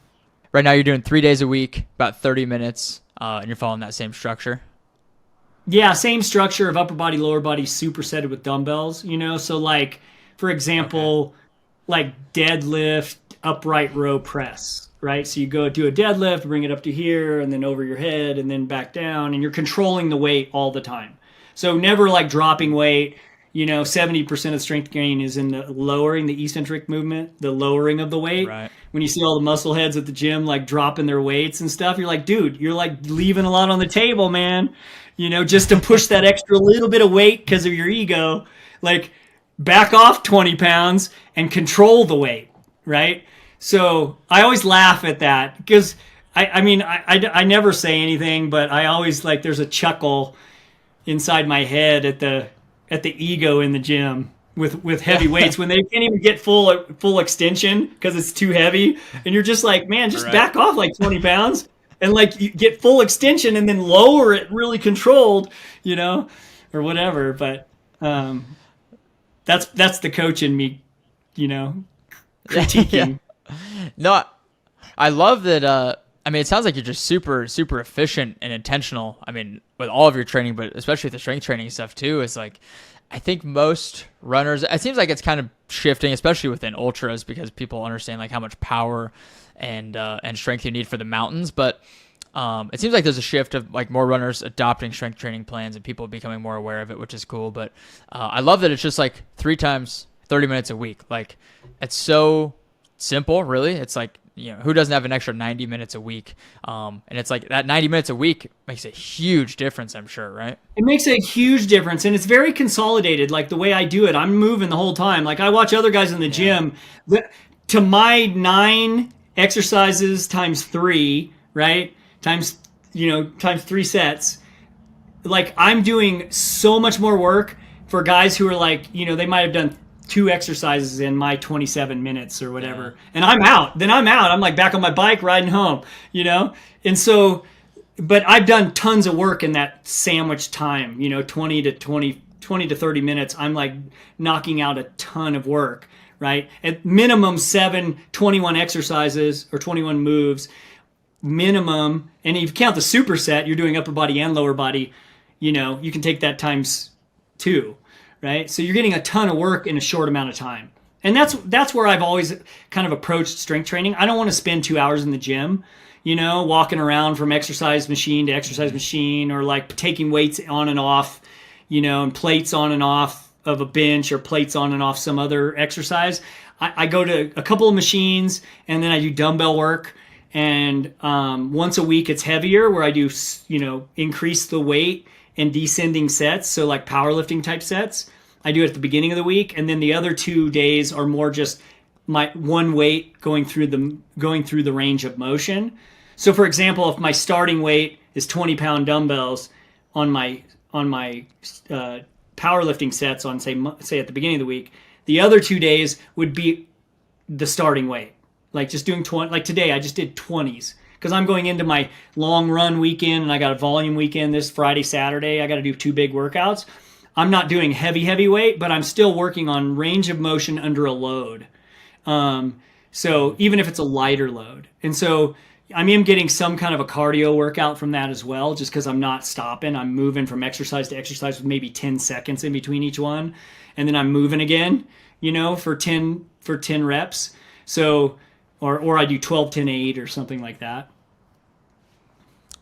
Right now you're doing 3 days a week, about 30 minutes, and you're following that same structure? Yeah, same structure of upper body, lower body, supersetted with dumbbells, So like, for example, like deadlift, upright row press. Right? So you go do a deadlift, bring it up to here, and then over your head, and then back down, and you're controlling the weight all the time. So never like dropping weight. 70% of strength gain is in the lowering, the eccentric movement, the lowering of the weight. Right. When you see all the muscle heads at the gym like dropping their weights and stuff, you're like, dude, you're like leaving a lot on the table, man. Just to push that extra little bit of weight because of your ego. Like, back off 20 pounds and control the weight, right? So I always laugh at that because I never say anything, but I always like there's a chuckle inside my head at the ego in the gym with heavy weights when they can't even get full extension because it's too heavy, and you're just like, man, just back off like 20 pounds and like you get full extension and then lower it really controlled, or whatever. But that's the coach in me, critiquing. Yeah. No, I love that. It sounds like you're just super, super efficient and intentional. With all of your training, but especially with the strength training stuff too. It's like, I think most runners, it seems like it's kind of shifting, especially within ultras, because people understand like how much power and strength you need for the mountains. But it seems like there's a shift of like more runners adopting strength training plans and people becoming more aware of it, which is cool. But I love that it's just like 3 times 30 minutes a week. Like it's so simple, really. It's like, who doesn't have an extra 90 minutes a week? And it's like that 90 minutes a week makes a huge difference, I'm sure, right? It makes a huge difference, and it's very consolidated. Like the way I do it, I'm moving the whole time. Like I watch other guys in the gym. To my 9 exercises times 3, right? Times 3 sets. Like I'm doing so much more work for guys who are like, they might have done 2 exercises in my 27 minutes or whatever. Yeah. And I'm out. Then I'm out. I'm like back on my bike riding home, And so, but I've done tons of work in that sandwich time, 20 to 30 minutes. I'm like knocking out a ton of work, right? At minimum 21 exercises or 21 moves minimum. And if you count the superset, you're doing upper body and lower body, you can take that times 2. Right? So you're getting a ton of work in a short amount of time. And that's where I've always kind of approached strength training. I don't want to spend 2 hours in the gym, walking around from exercise machine to exercise machine, or like taking weights on and off, and plates on and off of a bench or plates on and off some other exercise. I go to a couple of machines and then I do dumbbell work. And once a week it's heavier, where I do, increase the weight and descending sets. So like powerlifting type sets. I do it at the beginning of the week, and then the other 2 days are more just my one weight going through the range of motion. So for example, if my starting weight is 20-pound dumbbells on my powerlifting sets on say at the beginning of the week, the other 2 days would be the starting weight. Like just doing 20. Like today, I just did 20s because I'm going into my long run weekend, and I got a volume weekend this Friday, Saturday. I got to do 2 big workouts. I'm not doing heavy weight, but I'm still working on range of motion under a load. So even if it's a lighter load. And so I am getting some kind of a cardio workout from that as well, just because I'm not stopping. I'm moving from exercise to exercise with maybe 10 seconds in between each one. And then I'm moving again, for 10 reps. So, or I do 12, 10, 8 or something like that.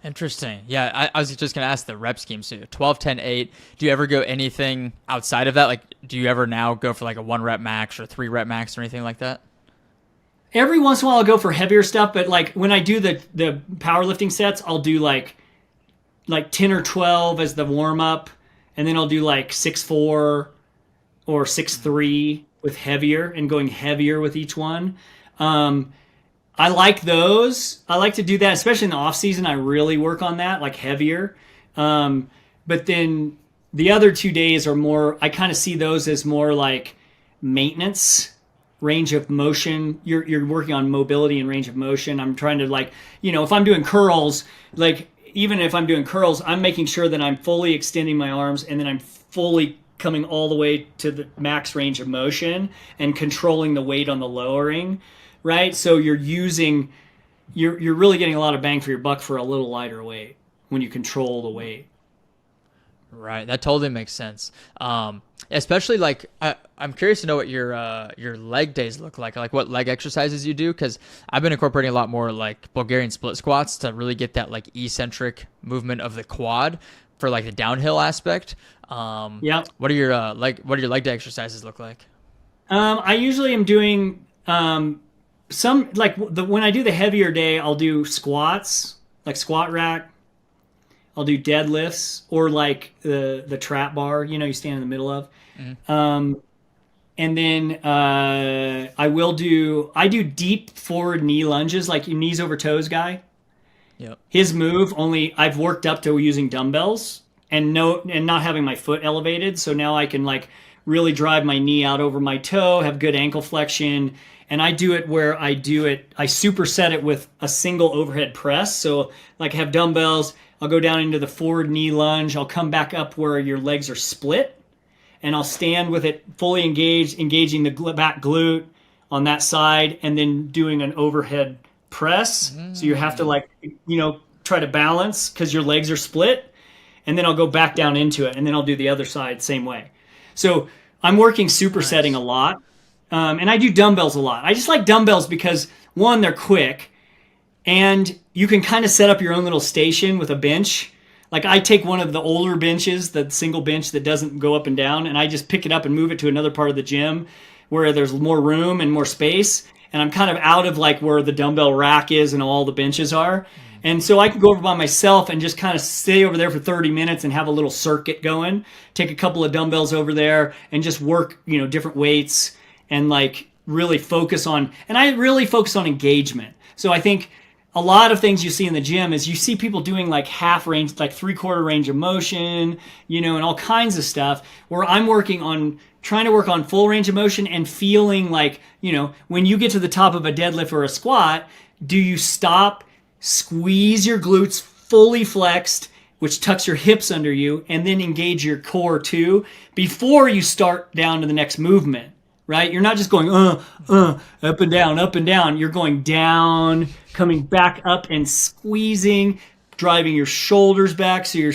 Interesting. Yeah, I was just going to ask the rep scheme. So 12, 10, 8. Do you ever go anything outside of that? Like, do you ever now go for like a 1 rep max or 3 rep max or anything like that? Every once in a while I'll go for heavier stuff, but like when I do the powerlifting sets, I'll do like 10 or 12 as the warm up, and then I'll do like 6-4 or 6-3 with heavier and going heavier with each one. I like those. I like to do that, especially in the off season. I really work on that, like heavier. But then the other 2 days are more, I kind of see those as more like maintenance, range of motion. You're working on mobility and range of motion. I'm trying to if I'm doing curls, like even if I'm doing curls, I'm making sure that I'm fully extending my arms and then I'm fully coming all the way to the max range of motion and controlling the weight on the lowering. Right, so you're really getting a lot of bang for your buck for a little lighter weight when you control the weight. Right, that totally makes sense. Especially like I'm curious to know what your leg days look like what leg exercises you do, because I've been incorporating a lot more like Bulgarian split squats to really get that like eccentric movement of the quad for like the downhill aspect. Yeah. What are your leg day exercises look like? I usually am doing some when I do the heavier day, I'll do squats, like squat rack. I'll do deadlifts or like the trap bar, you stand in the middle of. Mm-hmm. And then I do deep forward knee lunges, like your knees over toes guy. Yep. His move, only I've worked up to using dumbbells and not having my foot elevated. So now I can like really drive my knee out over my toe, have good ankle flexion. And I do it where I superset it with a single overhead press. So like have dumbbells, I'll go down into the forward knee lunge. I'll come back up where your legs are split, and I'll stand with it fully engaged, engaging the back glute on that side, and then doing an overhead press. So you have to try to balance because your legs are split. And then I'll go back down into it, and then I'll do the other side same way. So I'm working supersetting a lot. And I do dumbbells a lot. I just like dumbbells because, one, they're quick, and you can kind of set up your own little station with a bench. Like I take one of the older benches, the single bench that doesn't go up and down, and I just pick it up and move it to another part of the gym where there's more room and more space. And I'm kind of out of like where the dumbbell rack is and all the benches are. And so I can go over by myself and just kind of stay over there for 30 minutes and have a little circuit going, take a couple of dumbbells over there and just work, different weights and like really focus on, and I really focus on engagement. So I think a lot of things you see in the gym is you see people doing like half range, like 3/4 range of motion, and all kinds of stuff, where I'm trying to work on full range of motion and feeling like, when you get to the top of a deadlift or a squat, do you stop, squeeze your glutes fully flexed, which tucks your hips under you, and then engage your core too before you start down to the next movement, right? You're not just going up and down, up and down. You're going down, coming back up and squeezing, driving your shoulders back so your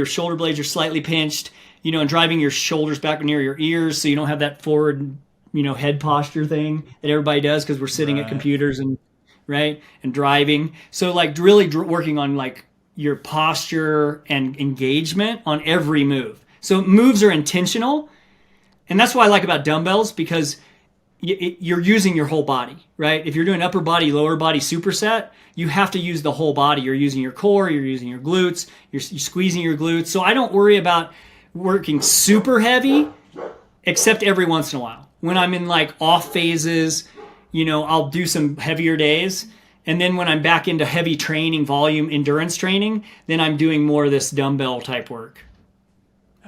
shoulder blades are slightly pinched, and driving your shoulders back near your ears so you don't have that forward, head posture thing that everybody does because we're sitting at computers and driving. So like really working on like your posture and engagement on every move. So moves are intentional. And that's what I like about dumbbells, because you're using your whole body, right? If you're doing upper body, lower body superset, you have to use the whole body. You're using your core, you're using your glutes, you're squeezing your glutes. So I don't worry about working super heavy, except every once in a while. When I'm in like off phases, I'll do some heavier days. And then when I'm back into heavy training, volume, endurance training, then I'm doing more of this dumbbell type work.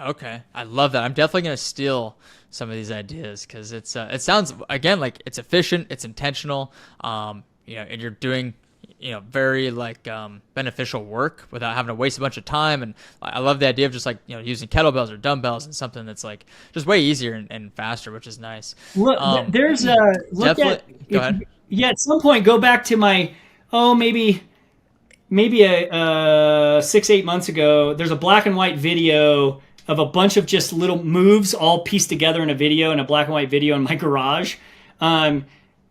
Okay. I love that. I'm definitely going to steal some of these ideas because it sounds, again, like it's efficient, it's intentional, and you're doing, very like beneficial work without having to waste a bunch of time. And I love the idea of just like, using kettlebells or dumbbells and something that's like just way easier and faster, which is nice. Look, there's a look at, go ahead. Yeah, at some point, go back to my, maybe 6-8 months ago, there's a black and white video of a bunch of just little moves all pieced together in a video, in a black and white video in my garage. And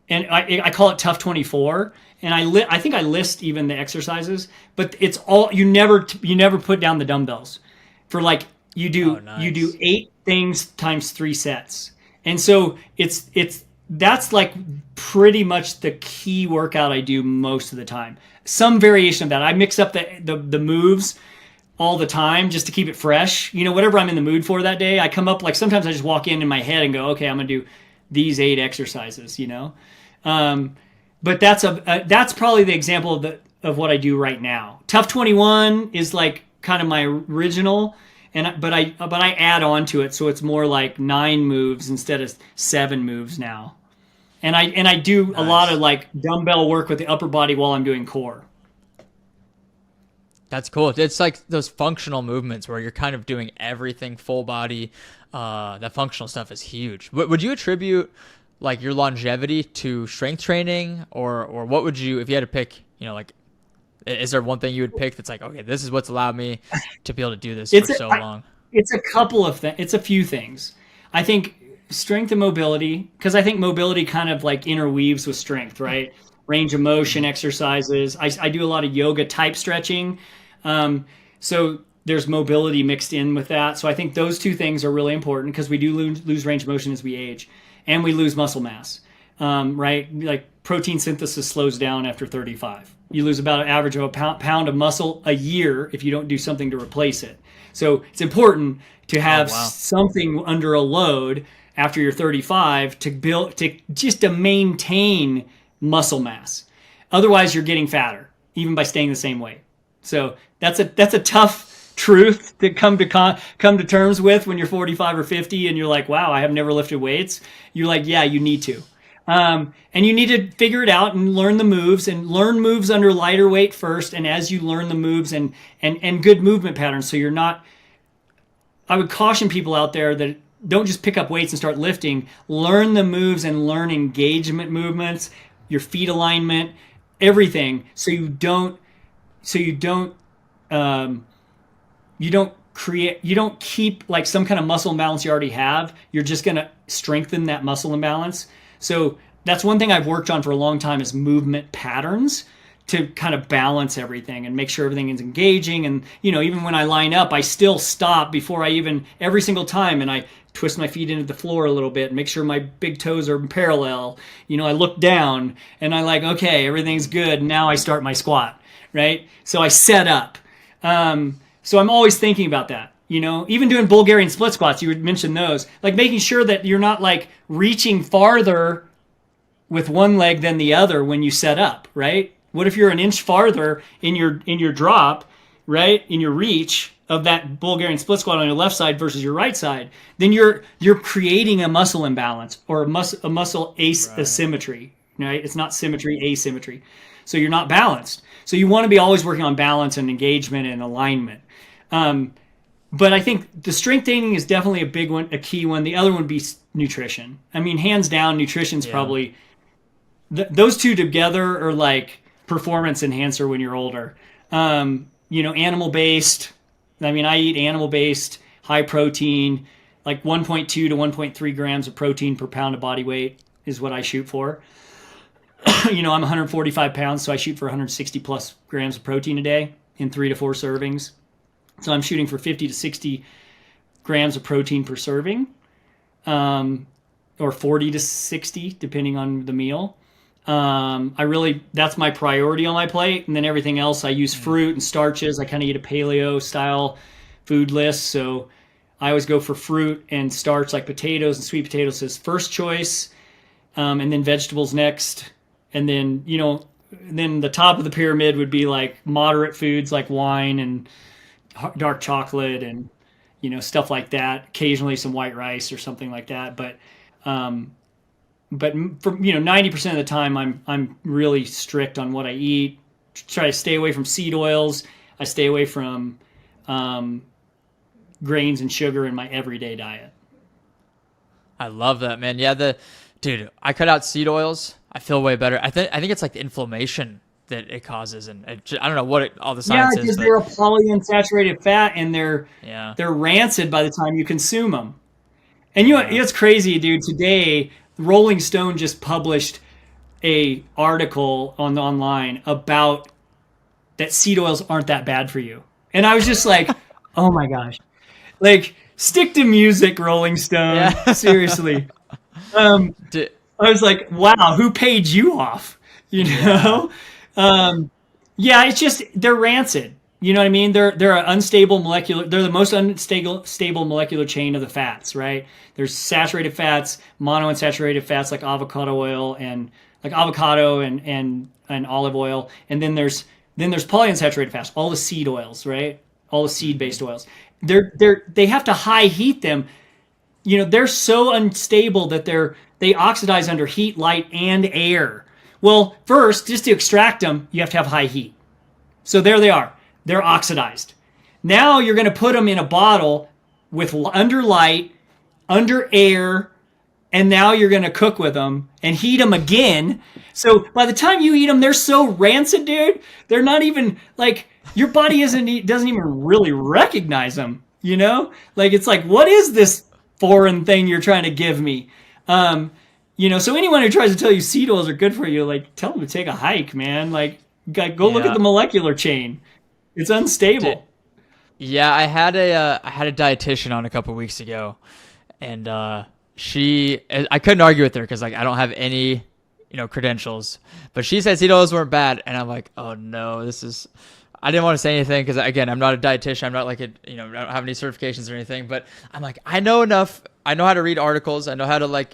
I call it Tough 24. And I think I list even the exercises, but it's all, you never put down the dumbbells for like, you do 8 things times 3 sets. And so that's like pretty much the key workout I do most of the time. Some variation of that. I mix up the moves all the time just to keep it fresh. Whatever I'm in the mood for that day, I come up, like sometimes I just walk in my head and go, okay, I'm going to do these 8 exercises, But that's probably the example of what I do right now. Tough 21 is like kind of my original, but I add on to it, so it's more like 9 moves instead of 7 moves now. And I do a lot of like dumbbell work with the upper body while I'm doing core. That's cool. It's like those functional movements where you're kind of doing everything full body. That functional stuff is huge. Would you attribute like your longevity to strength training, or what would you, if you had to pick, like, is there one thing you would pick that's like, okay, this is what's allowed me to be able to do this for so long? It's a couple of things. It's a few things. I think strength and mobility, because I think mobility kind of like interweaves with strength, right? Range of motion exercises. I do a lot of yoga type stretching. So there's mobility mixed in with that. So I think those 2 things are really important because we do lose range of motion as we age. And we lose muscle mass, right? Like protein synthesis slows down after 35. You lose about an average of a pound of muscle a year if you don't do something to replace it. So it's important to have something under a load after you're 35 to maintain muscle mass. Otherwise, you're getting fatter, even by staying the same weight. So that's a tough truth to come to terms with when you're 45 or 50 and you're like, wow, I have never lifted weights. You're like, yeah, you need to. And you need to figure it out and learn the moves under lighter weight first. And as you learn the moves and good movement patterns, so you're not, I would caution people out there that don't just pick up weights and start lifting. Learn the moves and learn engagement movements, your feet alignment, everything. So you don't you don't keep like some kind of muscle imbalance you already have. You're just going to strengthen that muscle imbalance. So that's one thing I've worked on for a long time is movement patterns to kind of balance everything and make sure everything is engaging. And, even when I line up, I still stop before every single time, and I twist my feet into the floor a little bit and make sure my big toes are parallel. I look down and I like, okay, everything's good. Now I start my squat, right? So I set up. So I'm always thinking about that, even doing Bulgarian split squats, you would mention those, like making sure that you're not like reaching farther with one leg than the other when you set up, right? What if you're an inch farther in your drop, right? In your reach of that Bulgarian split squat on your left side versus your right side? Then you're creating a muscle imbalance or a muscle asymmetry, right? It's not symmetry, asymmetry. So you're not balanced. So you want to be always working on balance and engagement and alignment. But I think the strength training is definitely a big one, a key one. The other one would be nutrition. I mean, hands down, nutrition's probably those two together are like performance enhancer when you're older. Animal based. I mean, I eat animal based, high protein, like 1.2 to 1.3 grams of protein per pound of body weight is what I shoot for. I'm 145 pounds, so I shoot for 160 plus grams of protein a day in 3 to 4 servings. So I'm shooting for 50 to 60 grams of protein per serving, or 40 to 60, depending on the meal. That's my priority on my plate. And then everything else, I use fruit and starches. I kind of eat a paleo style food list. So I always go for fruit and starch, like potatoes and sweet potatoes as first choice. And then vegetables next. And then, then the top of the pyramid would be like moderate foods like wine and dark chocolate and, stuff like that. Occasionally some white rice or something like that. But for 90% of the time, I'm really strict on what I eat. Try to stay away from seed oils. I stay away from grains and sugar in my everyday diet. I love that, man. Yeah, dude, I cut out seed oils. I feel way better. I think it's like the inflammation that it causes, and I don't know what all the science is. Yeah, because they're a polyunsaturated fat, and they're rancid by the time you consume them. And it's crazy, dude. Today, Rolling Stone just published a article online about that seed oils aren't that bad for you, and I was just like, oh my gosh, like stick to music, Rolling Stone. Yeah. Seriously. I was like, wow, who paid you off? It's just, they're rancid. You know what I mean? They're an unstable molecular, they're the most unstable molecular chain of the fats, right? There's saturated fats, monounsaturated fats like avocado oil and olive oil. And then there's polyunsaturated fats, all the seed oils, right? All the seed-based oils. They have to high heat them. They're so unstable that they oxidize under heat, light, and air. Well, first, just to extract them, you have to have high heat. So there they are. They're oxidized. Now you're going to put them in a bottle with under light, under air, and now you're going to cook with them and heat them again. So by the time you eat them, they're so rancid, dude. They're not even like your body doesn't even really recognize them. Like it's like, what is this foreign thing you're trying to give me? So anyone who tries to tell you seed oils are good for you, like tell them to take a hike, man. Like go look at the molecular chain. It's unstable. Yeah, I had a dietitian on a couple weeks ago, and I couldn't argue with her because like I don't have any credentials, but she said seed oils weren't bad, and I'm like, oh no, I didn't want to say anything because again, I'm not a dietitian. I'm not like I don't have any certifications or anything, but I'm like, I know enough. I know how to read articles. I know how to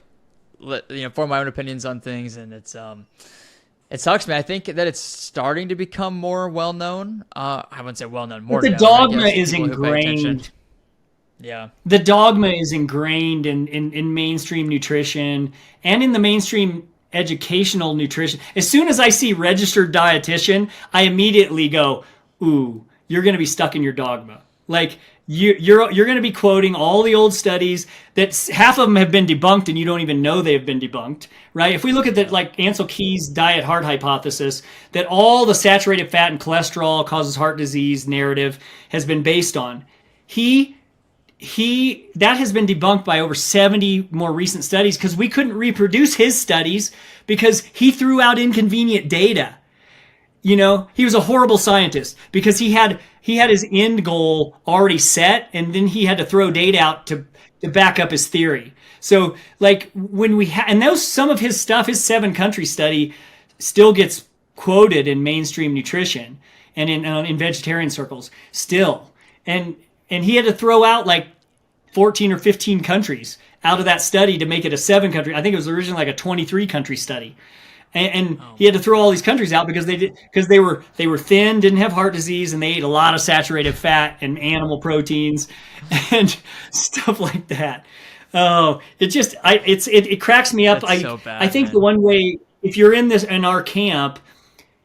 form my own opinions on things, and it sucks, man. I think that it's starting to become more well known. I wouldn't say well known, more. But the dogma is ingrained. Yeah, the dogma is ingrained in mainstream nutrition and in the mainstream educational nutrition. As soon as I see registered dietitian, I immediately go, "Ooh, you're going to be stuck in your dogma." Like you're going to be quoting all the old studies that half of them have been debunked and you don't even know they've been debunked, right? If we look at the Ansel Keys diet heart hypothesis, that all the saturated fat and cholesterol causes heart disease narrative has been based on. he that has been debunked by over 70 more recent studies because we couldn't reproduce his studies because he threw out inconvenient data. You know, he was a horrible scientist because he had his end goal already set, and then he had to throw data out to back up his theory. So like when and those, some of his stuff, his 7-country study still gets quoted in mainstream nutrition and in vegetarian circles still. And he had to throw out like 14 or 15 countries out of that study to make it a 7-country. I think it was originally like a 23-country study. And he had to throw all these countries out because they were thin, didn't have heart disease, and they ate a lot of saturated fat and animal proteins and stuff like that. Oh, it cracks me up. That's so bad, I think man. the one way, if you're in our camp,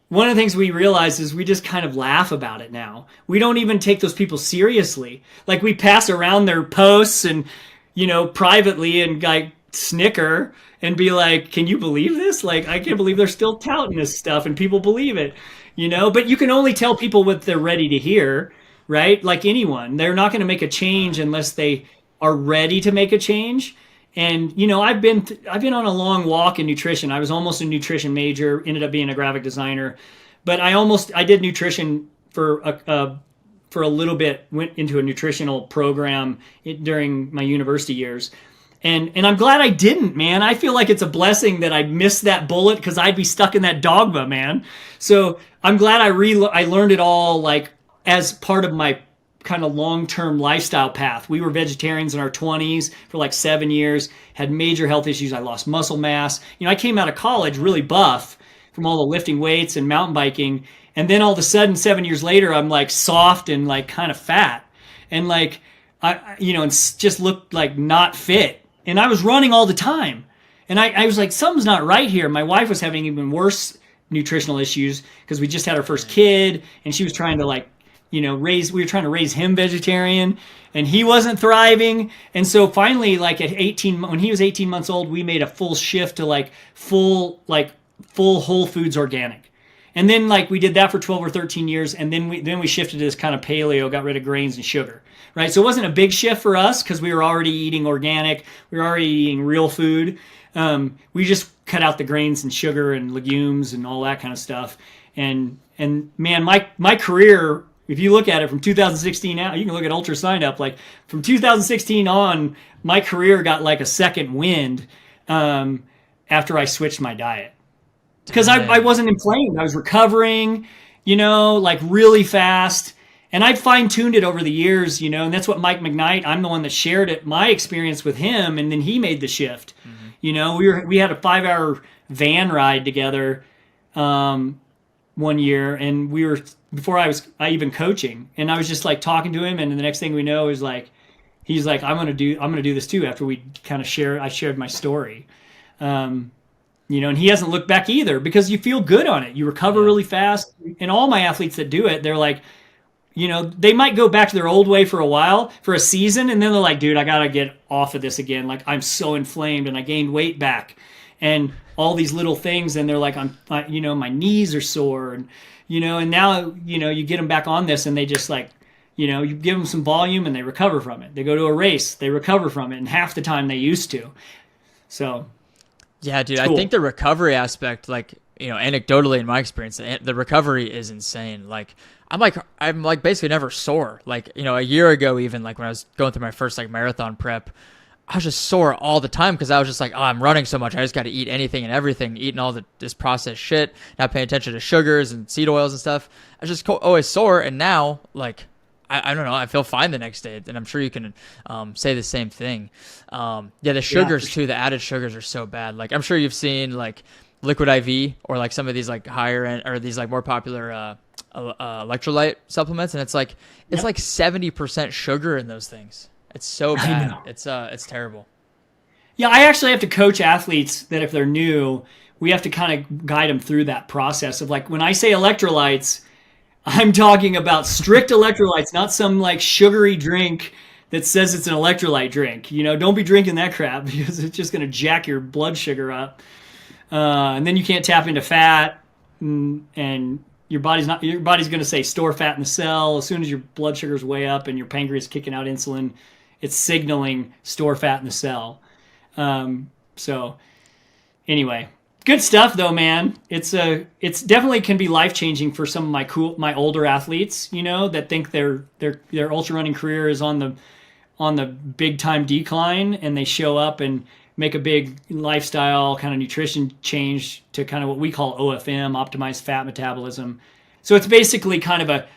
one of the things we realize is we just kind of laugh about it now. We don't even take those people seriously. Like we pass around their posts and, you know, privately and like snicker and be like, can you believe this? Like, I can't believe they're still touting this stuff and people believe it, you know? But you can only tell people what they're ready to hear, right? Like anyone, they're not going to make a change unless they are ready to make a change. And, you know, I've been on a long walk in nutrition. I was almost a nutrition major, ended up being a graphic designer, but I did nutrition for a little bit, went into a nutritional program during my university years. And I'm glad I didn't, man. I feel like it's a blessing that I missed that bullet because I'd be stuck in that dogma, man. So I'm glad I learned it all like as part of my kind of long-term lifestyle path. We were vegetarians in our 20s for like 7 years, had major health issues. I lost muscle mass. You know, I came out of college really buff from all the lifting weights and mountain biking. And then all of a sudden, 7 years later, I'm like soft and like kind of fat. And like, and just looked like not fit. And I was running all the time. And I was like, something's not right here. My wife was having even worse nutritional issues because we just had our first kid and she was trying to like, we were trying to raise him vegetarian and he wasn't thriving. And so finally, like when he was 18 months old, we made a full shift to like full whole foods organic. And then like we did that for 12 or 13 years. And then we shifted to this kind of paleo, got rid of grains and sugar, right? So it wasn't a big shift for us because we were already eating organic. We were already eating real food. We just cut out the grains and sugar and legumes and all that kind of stuff. And man, my career, if you look at it from 2016 out, you can look at Ultra Signed Up, like from 2016 on, my career got like a second wind after I switched my diet. Because I wasn't inflamed. I was recovering, like really fast. And I fine-tuned it over the years, and that's what Mike McKnight, I'm the one that shared it, my experience with him, and then he made the shift. Mm-hmm. We had a 5-hour van ride together one year, and we were, before I even coaching, and I was just like talking to him, and the next thing we know is like, he's like, I'm gonna do this too after we kind of I shared my story. And he hasn't looked back either because you feel good on it. You recover really fast. And all my athletes that do it, they're like, they might go back to their old way for a while, for a season, and then they're like, dude, I got to get off of this again. Like, I'm so inflamed and I gained weight back. And all these little things, and they're like, my knees are sore. And, and now, you get them back on this and they just like, you give them some volume and they recover from it. They go to a race, they recover from it in half the time they used to. So... yeah, dude, cool. I think the recovery aspect, like, anecdotally in my experience, the recovery is insane. Like, I'm basically never sore. Like, a year ago, even like when I was going through my first like marathon prep, I was just sore all the time because I was just like, oh, I'm running so much. I just got to eat anything and everything, eating all this processed shit, not paying attention to sugars and seed oils and stuff. I was just always sore. And now, like, I don't know. I feel fine the next day, and I'm sure you can say the same thing. The sugars too. The added sugars are so bad. Like I'm sure you've seen like Liquid IV or like some of these like higher end or these like more popular electrolyte supplements, and it's like 70% sugar in those things. It's so bad. It's terrible. Yeah, I actually have to coach athletes that if they're new, we have to kind of guide them through that process of like when I say electrolytes, I'm talking about strict electrolytes, not some like sugary drink that says it's an electrolyte drink. Don't be drinking that crap because it's just going to jack your blood sugar up. And then you can't tap into fat and your body's going to say store fat in the cell. As soon as your blood sugar's way up and your pancreas is kicking out insulin, it's signaling store fat in the cell. So anyway, good stuff though, man. It's definitely can be life changing for some of my older athletes, that think their ultra running career is on the big time decline, and they show up and make a big lifestyle kind of nutrition change to kind of what we call OFM, optimized fat metabolism. So it's basically kind of a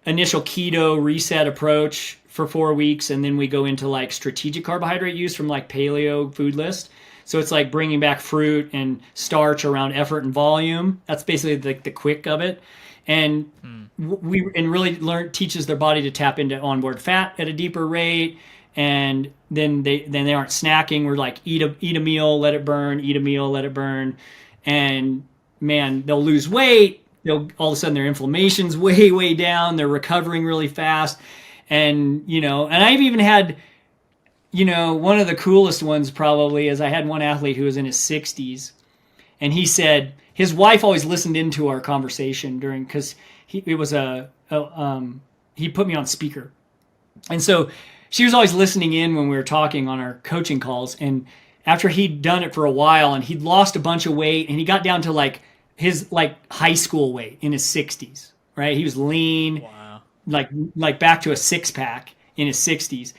initial keto reset approach for 4 weeks, and then we go into like strategic carbohydrate use from like paleo food list. So it's like bringing back fruit and starch around effort and volume. That's basically the quick of it. And really teaches their body to tap into onboard fat at a deeper rate. And then they aren't snacking. We're like, eat a meal, let it burn, eat a meal, let it burn. And man, they'll lose weight. All of a sudden their inflammation's way, way down. They're recovering really fast. And, and I've even had, one of the coolest ones probably is I had one athlete who was in his 60s, and he said his wife always listened into our conversation because he put me on speaker. And so she was always listening in when we were talking on our coaching calls. And after he'd done it for a while and he'd lost a bunch of weight, and he got down to like his like high school weight in his 60s, right? He was lean, wow, like back to a 6-pack in his 60s.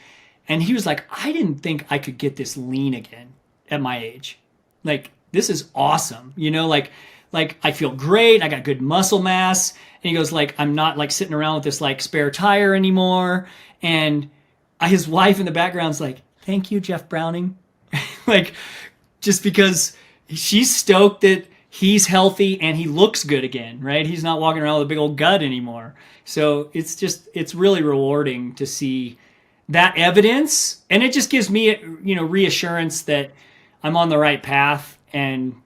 And he was like, I didn't think I could get this lean again at my age. Like, this is awesome. Like I feel great. I got good muscle mass. And he goes like, I'm not like sitting around with this like spare tire anymore. And his wife in the background's like, thank you, Jeff Browning. Like, just because she's stoked that he's healthy and he looks good again, right? He's not walking around with a big old gut anymore. So it's really rewarding to see that evidence. And it just gives me, reassurance that I'm on the right path. And,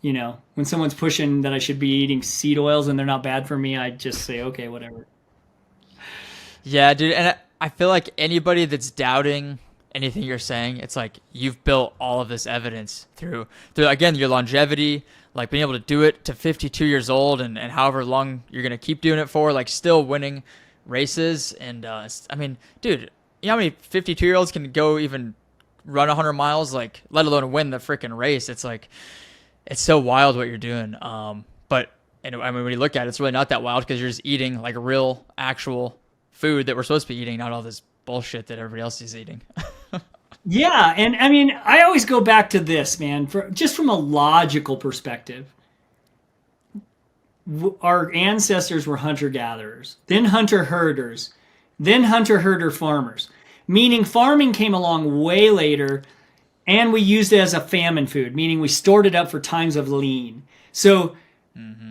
when someone's pushing that I should be eating seed oils and they're not bad for me, I just say, okay, whatever. Yeah, dude. And I feel like anybody that's doubting anything you're saying, it's like you've built all of this evidence through again, your longevity, like being able to do it to 52 years old and however long you're going to keep doing it for, like still winning races. And I mean, dude, you know how many 52-year-olds can go even run 100 miles, like let alone win the freaking race? It's like, it's so wild what you're doing. But and I mean, when you look at it, it's really not that wild because you're just eating like real, actual food that we're supposed to be eating, not all this bullshit that everybody else is eating. Yeah, and I mean, I always go back to this, man, just from a logical perspective. Our ancestors were hunter-gatherers, then hunter-herders, then hunter-herder farmers, meaning farming came along way later, and we used it as a famine food, meaning we stored it up for times of lean. So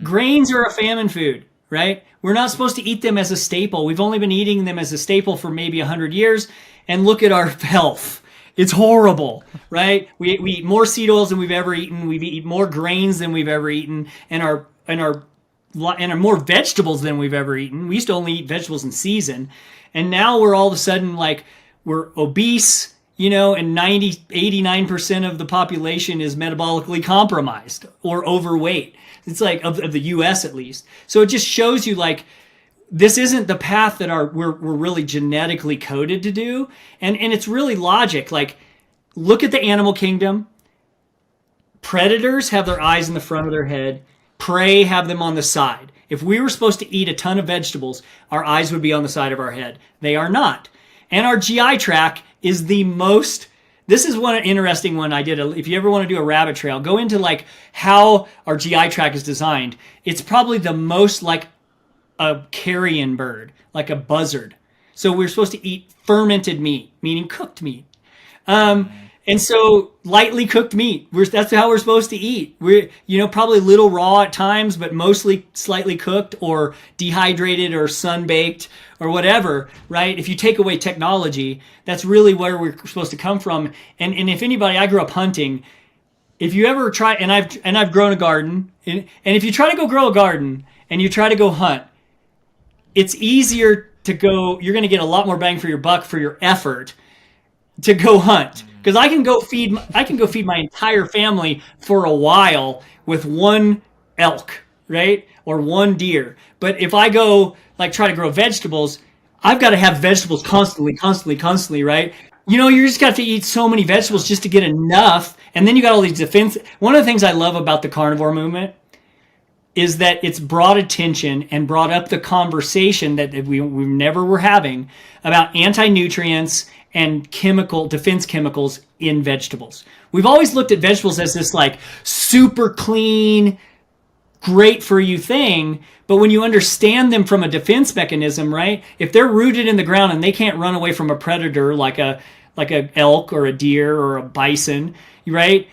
grains are a famine food, right? We're not supposed to eat them as a staple. We've only been eating them as a staple for maybe 100 years, and look at our health. It's horrible, right? We eat more seed oils than we've ever eaten. We eat more grains than we've ever eaten, and more vegetables than we've ever eaten. We used to only eat vegetables in season, and now we're all of a sudden like we're obese, and 89% of the population is metabolically compromised or overweight. It's like of the U.S. at least. So it just shows you like this isn't the path that we're really genetically coded to do. And it's really logic. Like, look at the animal kingdom. Predators have their eyes in the front of their head. Prey have them on the side. If we were supposed to eat a ton of vegetables, our eyes would be on the side of our head. They are not. And our GI tract is the most... This is one interesting one I did. If you ever want to do a rabbit trail, go into like how our GI tract is designed. It's probably the most like a carrion bird, like a buzzard. So we're supposed to eat fermented meat, meaning cooked meat. And so lightly cooked meat, that's how we're supposed to eat. We're, probably a little raw at times, but mostly slightly cooked or dehydrated or sun-baked or whatever, right? If you take away technology, that's really where we're supposed to come from. And if anybody, I grew up hunting. If you ever try, and I've grown a garden, and if you try to go grow a garden and you try to go hunt, it's easier to go, you're going to get a lot more bang for your buck for your effort to go hunt. Because I can go feed my entire family for a while with one elk, right? Or one deer. But if I go like try to grow vegetables, I've got to have vegetables constantly, right? You just got to eat so many vegetables just to get enough. And then you got all these defense. One of the things I love about the carnivore movement is that it's brought attention and brought up the conversation that we never were having about anti-nutrients and defense chemicals in vegetables. We've always looked at vegetables as this like super clean, great for you thing, but when you understand them from a defense mechanism, right? If they're rooted in the ground and they can't run away from a predator like a elk or a deer or a bison, right?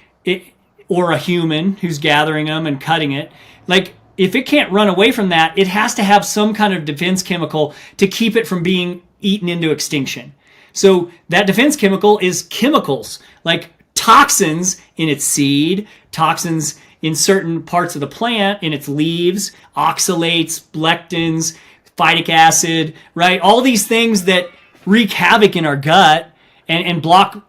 Or a human who's gathering them and cutting it. Like if it can't run away from that, it has to have some kind of defense chemical to keep it from being eaten into extinction. So that defense chemical is chemicals like toxins in its seed, toxins in certain parts of the plant, in its leaves, oxalates, lectins, phytic acid, right? All these things that wreak havoc in our gut and block,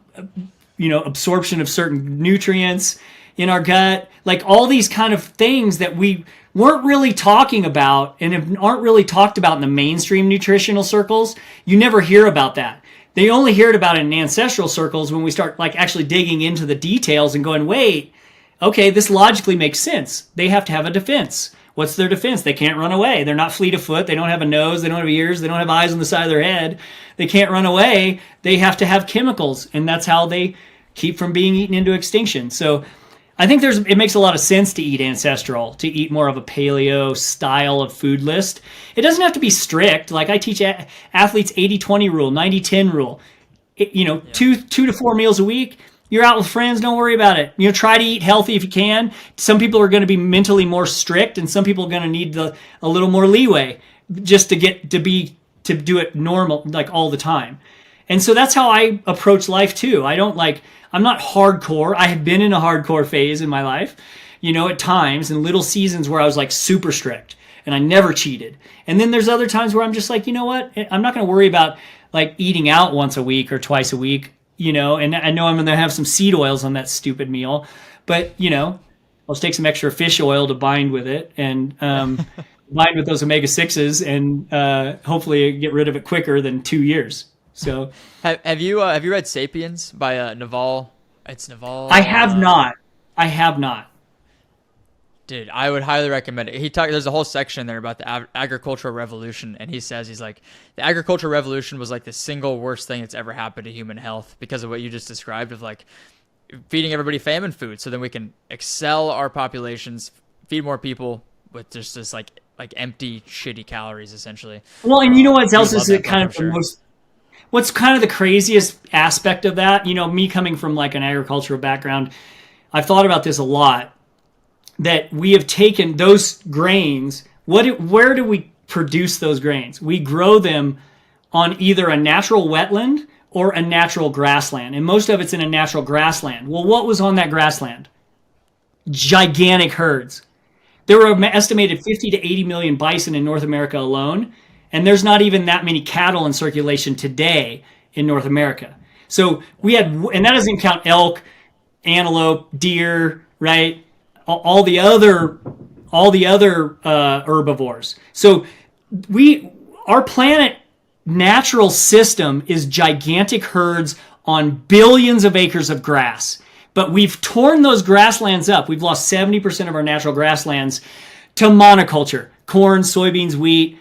absorption of certain nutrients in our gut. Like all these kind of things that we weren't really talking about and aren't really talked about in the mainstream nutritional circles. You never hear about that. They only hear about it in ancestral circles when we start like actually digging into the details and going, wait, okay, this logically makes sense. They have to have a defense. What's their defense? They can't run away. They're not fleet of foot. They don't have a nose. They don't have ears. They don't have eyes on the side of their head. They can't run away. They have to have chemicals, and that's how they keep from being eaten into extinction. So I think it makes a lot of sense to eat ancestral, to eat more of a paleo style of food list. It doesn't have to be strict. Like I teach athletes 80-20 rule, 90-10 rule. 2 to 4 meals a week. You're out with friends, don't worry about it. Try to eat healthy if you can. Some people are going to be mentally more strict, and some people are going to need a little more leeway just to do it normal, like all the time. And so that's how I approach life too. I'm not hardcore. I have been in a hardcore phase in my life, at times, in little seasons where I was like super strict and I never cheated. And then there's other times where I'm just like, you know what? I'm not going to worry about like eating out once a week or twice a week. And I know I'm going to have some seed oils on that stupid meal, but, I'll just take some extra fish oil to bind with it and bind with those omega-6s and hopefully get rid of it quicker than 2 years. So have you read Sapiens by Naval? It's Naval. I have not. Dude, I would highly recommend it. There's a whole section there about the agricultural revolution, and he says, he's like, the agricultural revolution was like the single worst thing that's ever happened to human health because of what you just described of like feeding everybody famine food, so then we can excel our populations, feed more people with just this like empty, shitty calories essentially. Well, and you know what else is kind of the most. What's kind of the craziest aspect of that? Me coming from like an agricultural background, I've thought about this a lot. That we have taken those grains, where do we produce those grains? We grow them on either a natural wetland or a natural grassland, and most of it's in a natural grassland. Well, what was on that grassland? Gigantic herds. There were estimated 50 to 80 million bison in North America alone, and there's not even that many cattle in circulation today in North America. So and that doesn't count elk, antelope, deer, right? All the other herbivores. So our planet natural system is gigantic herds on billions of acres of grass. But we've torn those grasslands up. We've lost 70% of our natural grasslands to monoculture. Corn, soybeans, wheat,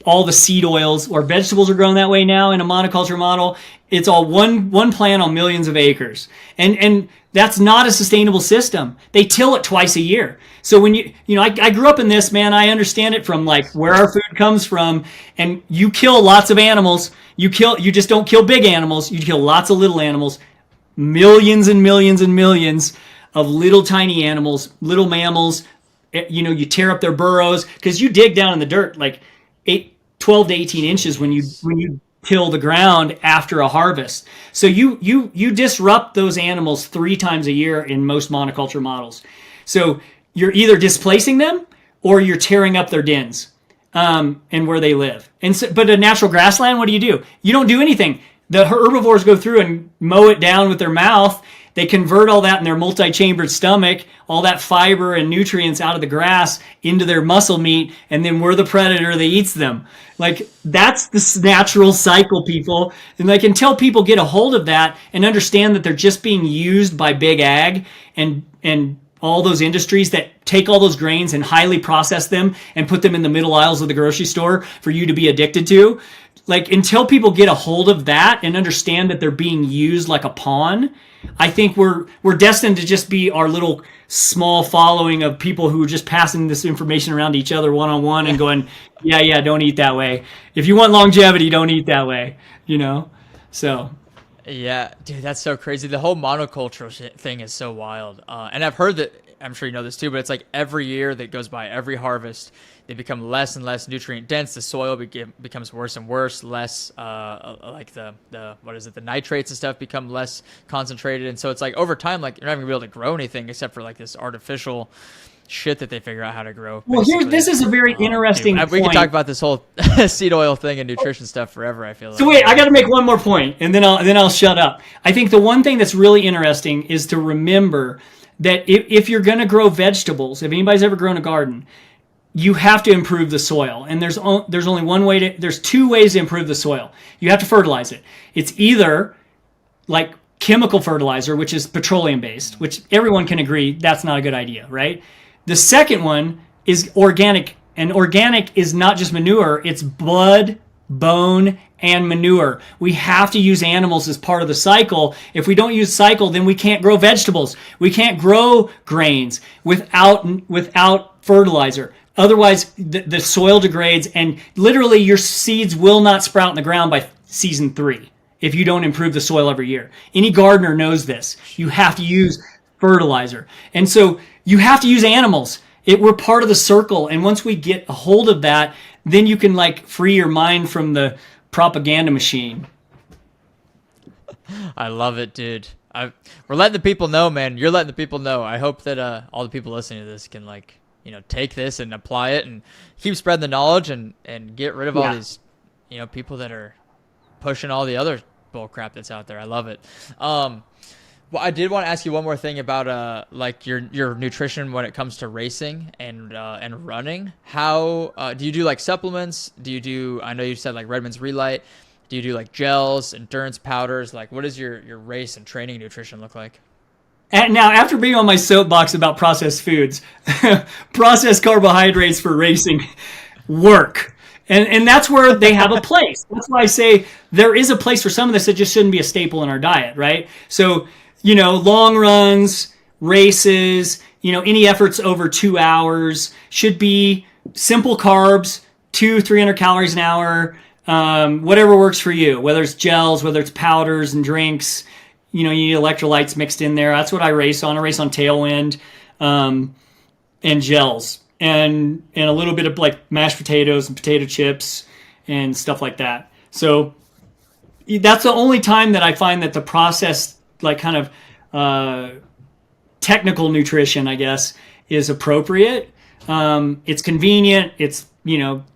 all the seed oils, or vegetables are grown that way now in a monoculture model. It's all one plant on millions of acres. And that's not a sustainable system. They till it twice a year. So when I grew up in this, man, I understand it from like where our food comes from. And you kill lots of animals. You just don't kill big animals. You kill lots of little animals, millions and millions and millions of little tiny animals, little mammals. You tear up their burrows because you dig down in the dirt like 12 to 18 inches when you till the ground after a harvest. So you disrupt those animals 3 times a year in most monoculture models. So you're either displacing them or you're tearing up their dens and where they live. But a natural grassland, what do? You don't do anything. The herbivores go through and mow it down with their mouth, They convert all that in their multi-chambered stomach, all that fiber and nutrients out of the grass into their muscle meat, and then we're the predator that eats them. Like, that's the natural cycle, people. And like, until people get a hold of that and understand that they're just being used by big ag and all those industries that take all those grains and highly process them and put them in the middle aisles of the grocery store for you to be addicted to. Like, until people get a hold of that and understand that they're being used like a pawn, I think we're destined to just be our little small following of people who are just passing this information around to each other one-on-one and going, yeah, don't eat that way. If you want longevity, don't eat that way, So Yeah, dude, that's so crazy. The whole monoculture thing is so wild. And I've heard that, I'm sure you know this too, but it's like every year that goes by, every harvest, they become less and less nutrient dense. The soil becomes worse and worse, less like the nitrates and stuff become less concentrated. And so it's like over time, like you're not even gonna be able to grow anything except for like this artificial shit that they figure out how to grow. Well, this is a very interesting point. We could talk about this whole seed oil thing and nutrition stuff forever, I feel like. So wait, I got to make one more point, and then I'll shut up. I think the one thing that's really interesting is to remember that if you're going to grow vegetables, if anybody's ever grown a garden, you have to improve the soil. And there's only one way there's two ways to improve the soil. You have to fertilize it. It's either like chemical fertilizer, which is petroleum based, which everyone can agree that's not a good idea, right? The second one is organic, and organic is not just manure, it's blood, bone, and manure. We have to use animals as part of the cycle. If we don't use cycle, then we can't grow vegetables. We can't grow grains without fertilizer. Otherwise, the soil degrades, and literally your seeds will not sprout in the ground by season 3 if you don't improve the soil every year. Any gardener knows this. You have to use fertilizer. And so you have to use animals. We're part of the circle. And once we get a hold of that, then you can like free your mind from the propaganda machine. I love it, dude. We're letting the people know, man. You're letting the people know. I hope that all the people listening to this can take this and apply it and keep spreading the knowledge and get rid of all these, people that are pushing all the other bull crap that's out there. I love it. Well, I did want to ask you one more thing about your nutrition when it comes to racing and running. How do you do like supplements? Do you do? I know you said like Redmond's Relight. Do you do like gels, endurance powders? Like, what does your race and training nutrition look like? And now, after being on my soapbox about processed foods, processed carbohydrates for racing work. And that's where they have a place. That's why I say there is a place for some of this. It just shouldn't be a staple in our diet, right? So, long runs, races, any efforts over 2 hours should be simple carbs, 200-300 calories an hour, whatever works for you, whether it's gels, whether it's powders and drinks, you need electrolytes mixed in there. That's what I race on. I race on Tailwind, and gels and a little bit of like mashed potatoes and potato chips and stuff like that. So that's the only time that I find that the processed like kind of technical nutrition, I guess, is appropriate. It's convenient. It's,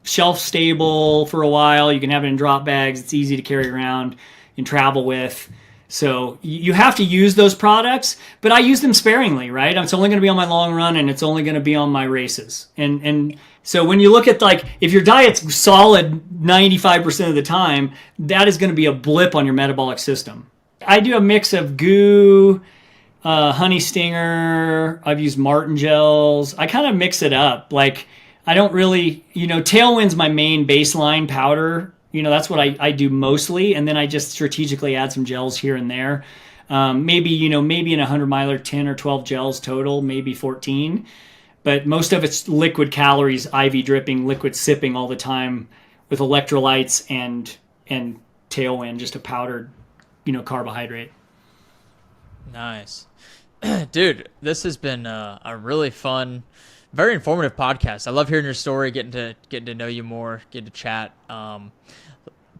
shelf stable for a while. You can have it in drop bags. It's easy to carry around and travel with. So you have to use those products, but I use them sparingly, right? It's only going to be on my long run and it's only going to be on my races. And so when you look at like, if your diet's solid 95% of the time, that is going to be a blip on your metabolic system. I do a mix of goo, honey stinger. I've used Martin gels. I kind of mix it up. Like I don't really, Tailwind's my main baseline powder. That's what I do mostly. And then I just strategically add some gels here and there. Maybe in a 100-miler, 10 or 12 gels total, maybe 14. But most of it's liquid calories, IV dripping, liquid sipping all the time with electrolytes and Tailwind, just a powdered, carbohydrate. Nice. Dude, this has been a really fun, very informative podcast. I love hearing your story, getting to know you more, getting to chat.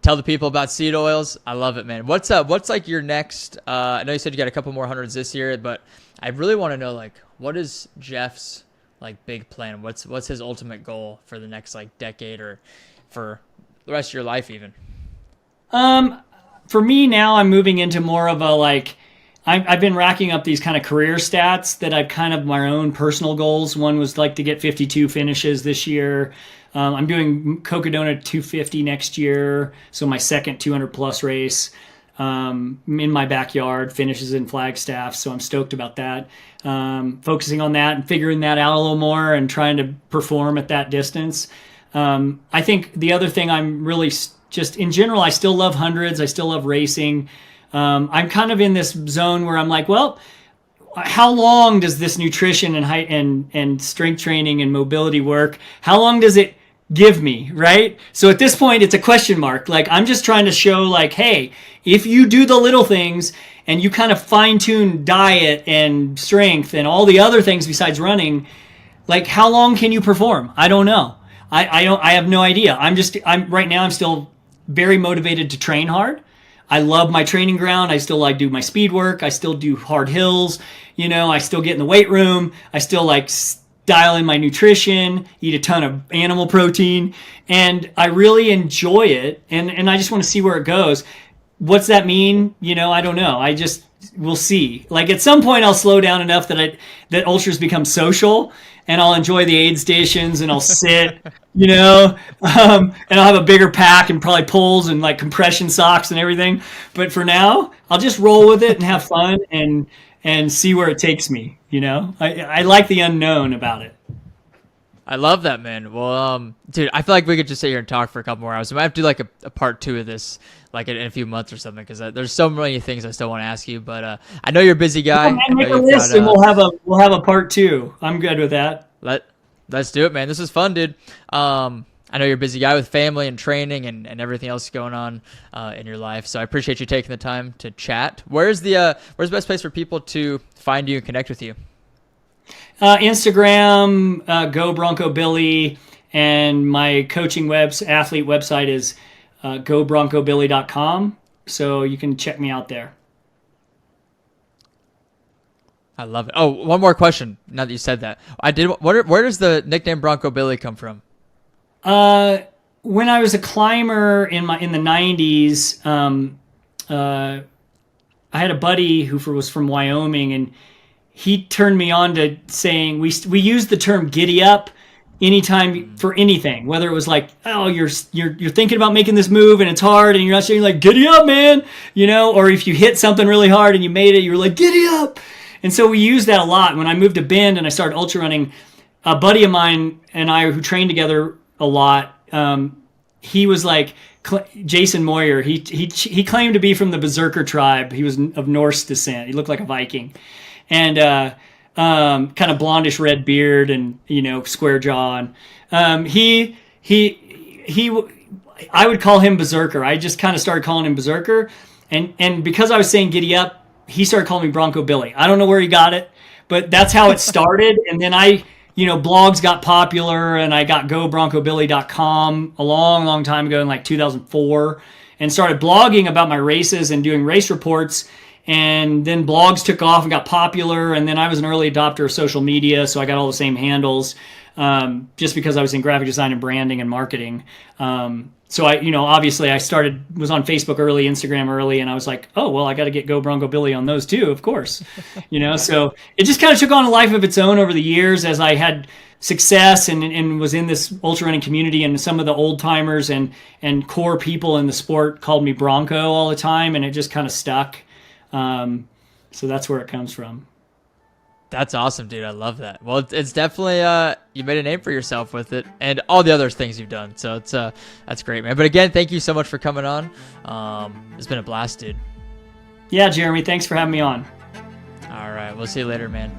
Tell the people about seed oils. I love it, man. What's like your next? I know you said you got a couple more hundreds this year, but I really want to know like what is Jeff's like big plan? What's his ultimate goal for the next like decade or for the rest of your life even? For me now, I'm moving into more of a like I've been racking up these kind of career stats that I've kind of my own personal goals. One was like to get 52 finishes this year. I'm doing Cocodona 250 next year, so my second 200 plus race in my backyard, finishes in Flagstaff, so I'm stoked about that. Focusing on that and figuring that out a little more and trying to perform at that distance. I think the other thing I'm really just in general, I still love hundreds. I still love racing. I'm kind of in this zone where I'm like, well, how long does this nutrition and height and strength training and mobility work? How long does it give me, right? So at this point, it's a question mark. Like, I'm just trying to show like, hey, if you do the little things and you kind of fine tune diet and strength and all the other things besides running, like how long can you perform? I don't know. I have no idea. I'm right now, I'm still very motivated to train hard. I love my training ground. I still like do my speed work. I still do hard hills. You know, I still get in the weight room. I still like dial in my nutrition, eat a ton of animal protein, and I really enjoy it. And I just want to see where it goes. What's that mean? You know, I don't know. We'll see. Like at some point I'll slow down enough that ultras become social and I'll enjoy the aid stations and I'll sit, you know, and I'll have a bigger pack and probably poles and like compression socks and everything. But for now, I'll just roll with it and have fun and see where it takes me. You know, I like the unknown about it. I love that, man. Well, dude, I feel like we could just sit here and talk for a couple more hours. We might have to do like a part 2 of this, like in a few months or something, because there's so many things I still want to ask you. But I know you're a busy guy. Man, make a list and we'll have a part 2. I'm good with that. Let's do it, man. This is fun, dude. I know you're a busy guy with family and training and everything else going on in your life. So I appreciate you taking the time to chat. Where's the best place for people to find you and connect with you? Instagram, Go Bronco Billy, and my coaching athlete website is gobroncobilly.com. So you can check me out there. I love it. Oh, one more question. Now that you said that, where does the nickname Bronco Billy come from? When I was a climber in the 90s, I had a buddy who was from Wyoming, and he turned me on to saying we used the term giddy up anytime for anything, whether it was like, oh, you're thinking about making this move and it's hard and you're not saying like giddy up, man, you know, or if you hit something really hard and you made it, you were like giddy up. And so we used that a lot. When I moved to Bend and I started ultra running, a buddy of mine and I who trained together a lot, he was like Jason Moyer. He claimed to be from the Berserker tribe. He was of Norse descent. He looked like a Viking. And kind of blondish red beard and, you know, square jaw. And I would call him Berserker. I just kind of started calling him Berserker. And because I was saying giddy up, he started calling me Bronco Billy. I don't know where he got it, but that's how it started. And then blogs got popular and I got gobroncobilly.com a long, long time ago in like 2004 and started blogging about my races and doing race reports. And then blogs took off and got popular. And then I was an early adopter of social media, so I got all the same handles just because I was in graphic design and branding and marketing. So obviously I was on Facebook early, Instagram early, and I was like, oh, well, I got to get Go Bronco Billy on those too, of course. So it just kind of took on a life of its own over the years as I had success and was in this ultra running community, and some of the old timers and core people in the sport called me Bronco all the time, and it just kind of stuck. So that's where it comes from. That's awesome, dude. I love that. Well, it's definitely, you made a name for yourself with it and all the other things you've done. So that's great, man. But again, thank you so much for coming on. It's been a blast, dude. Yeah, Jeremy, thanks for having me on. All right. We'll see you later, man.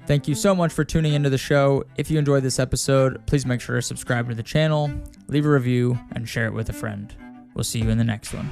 Thank you so much for tuning into the show. If you enjoyed this episode, please make sure to subscribe to the channel, leave a review, and share it with a friend. We'll see you in the next one.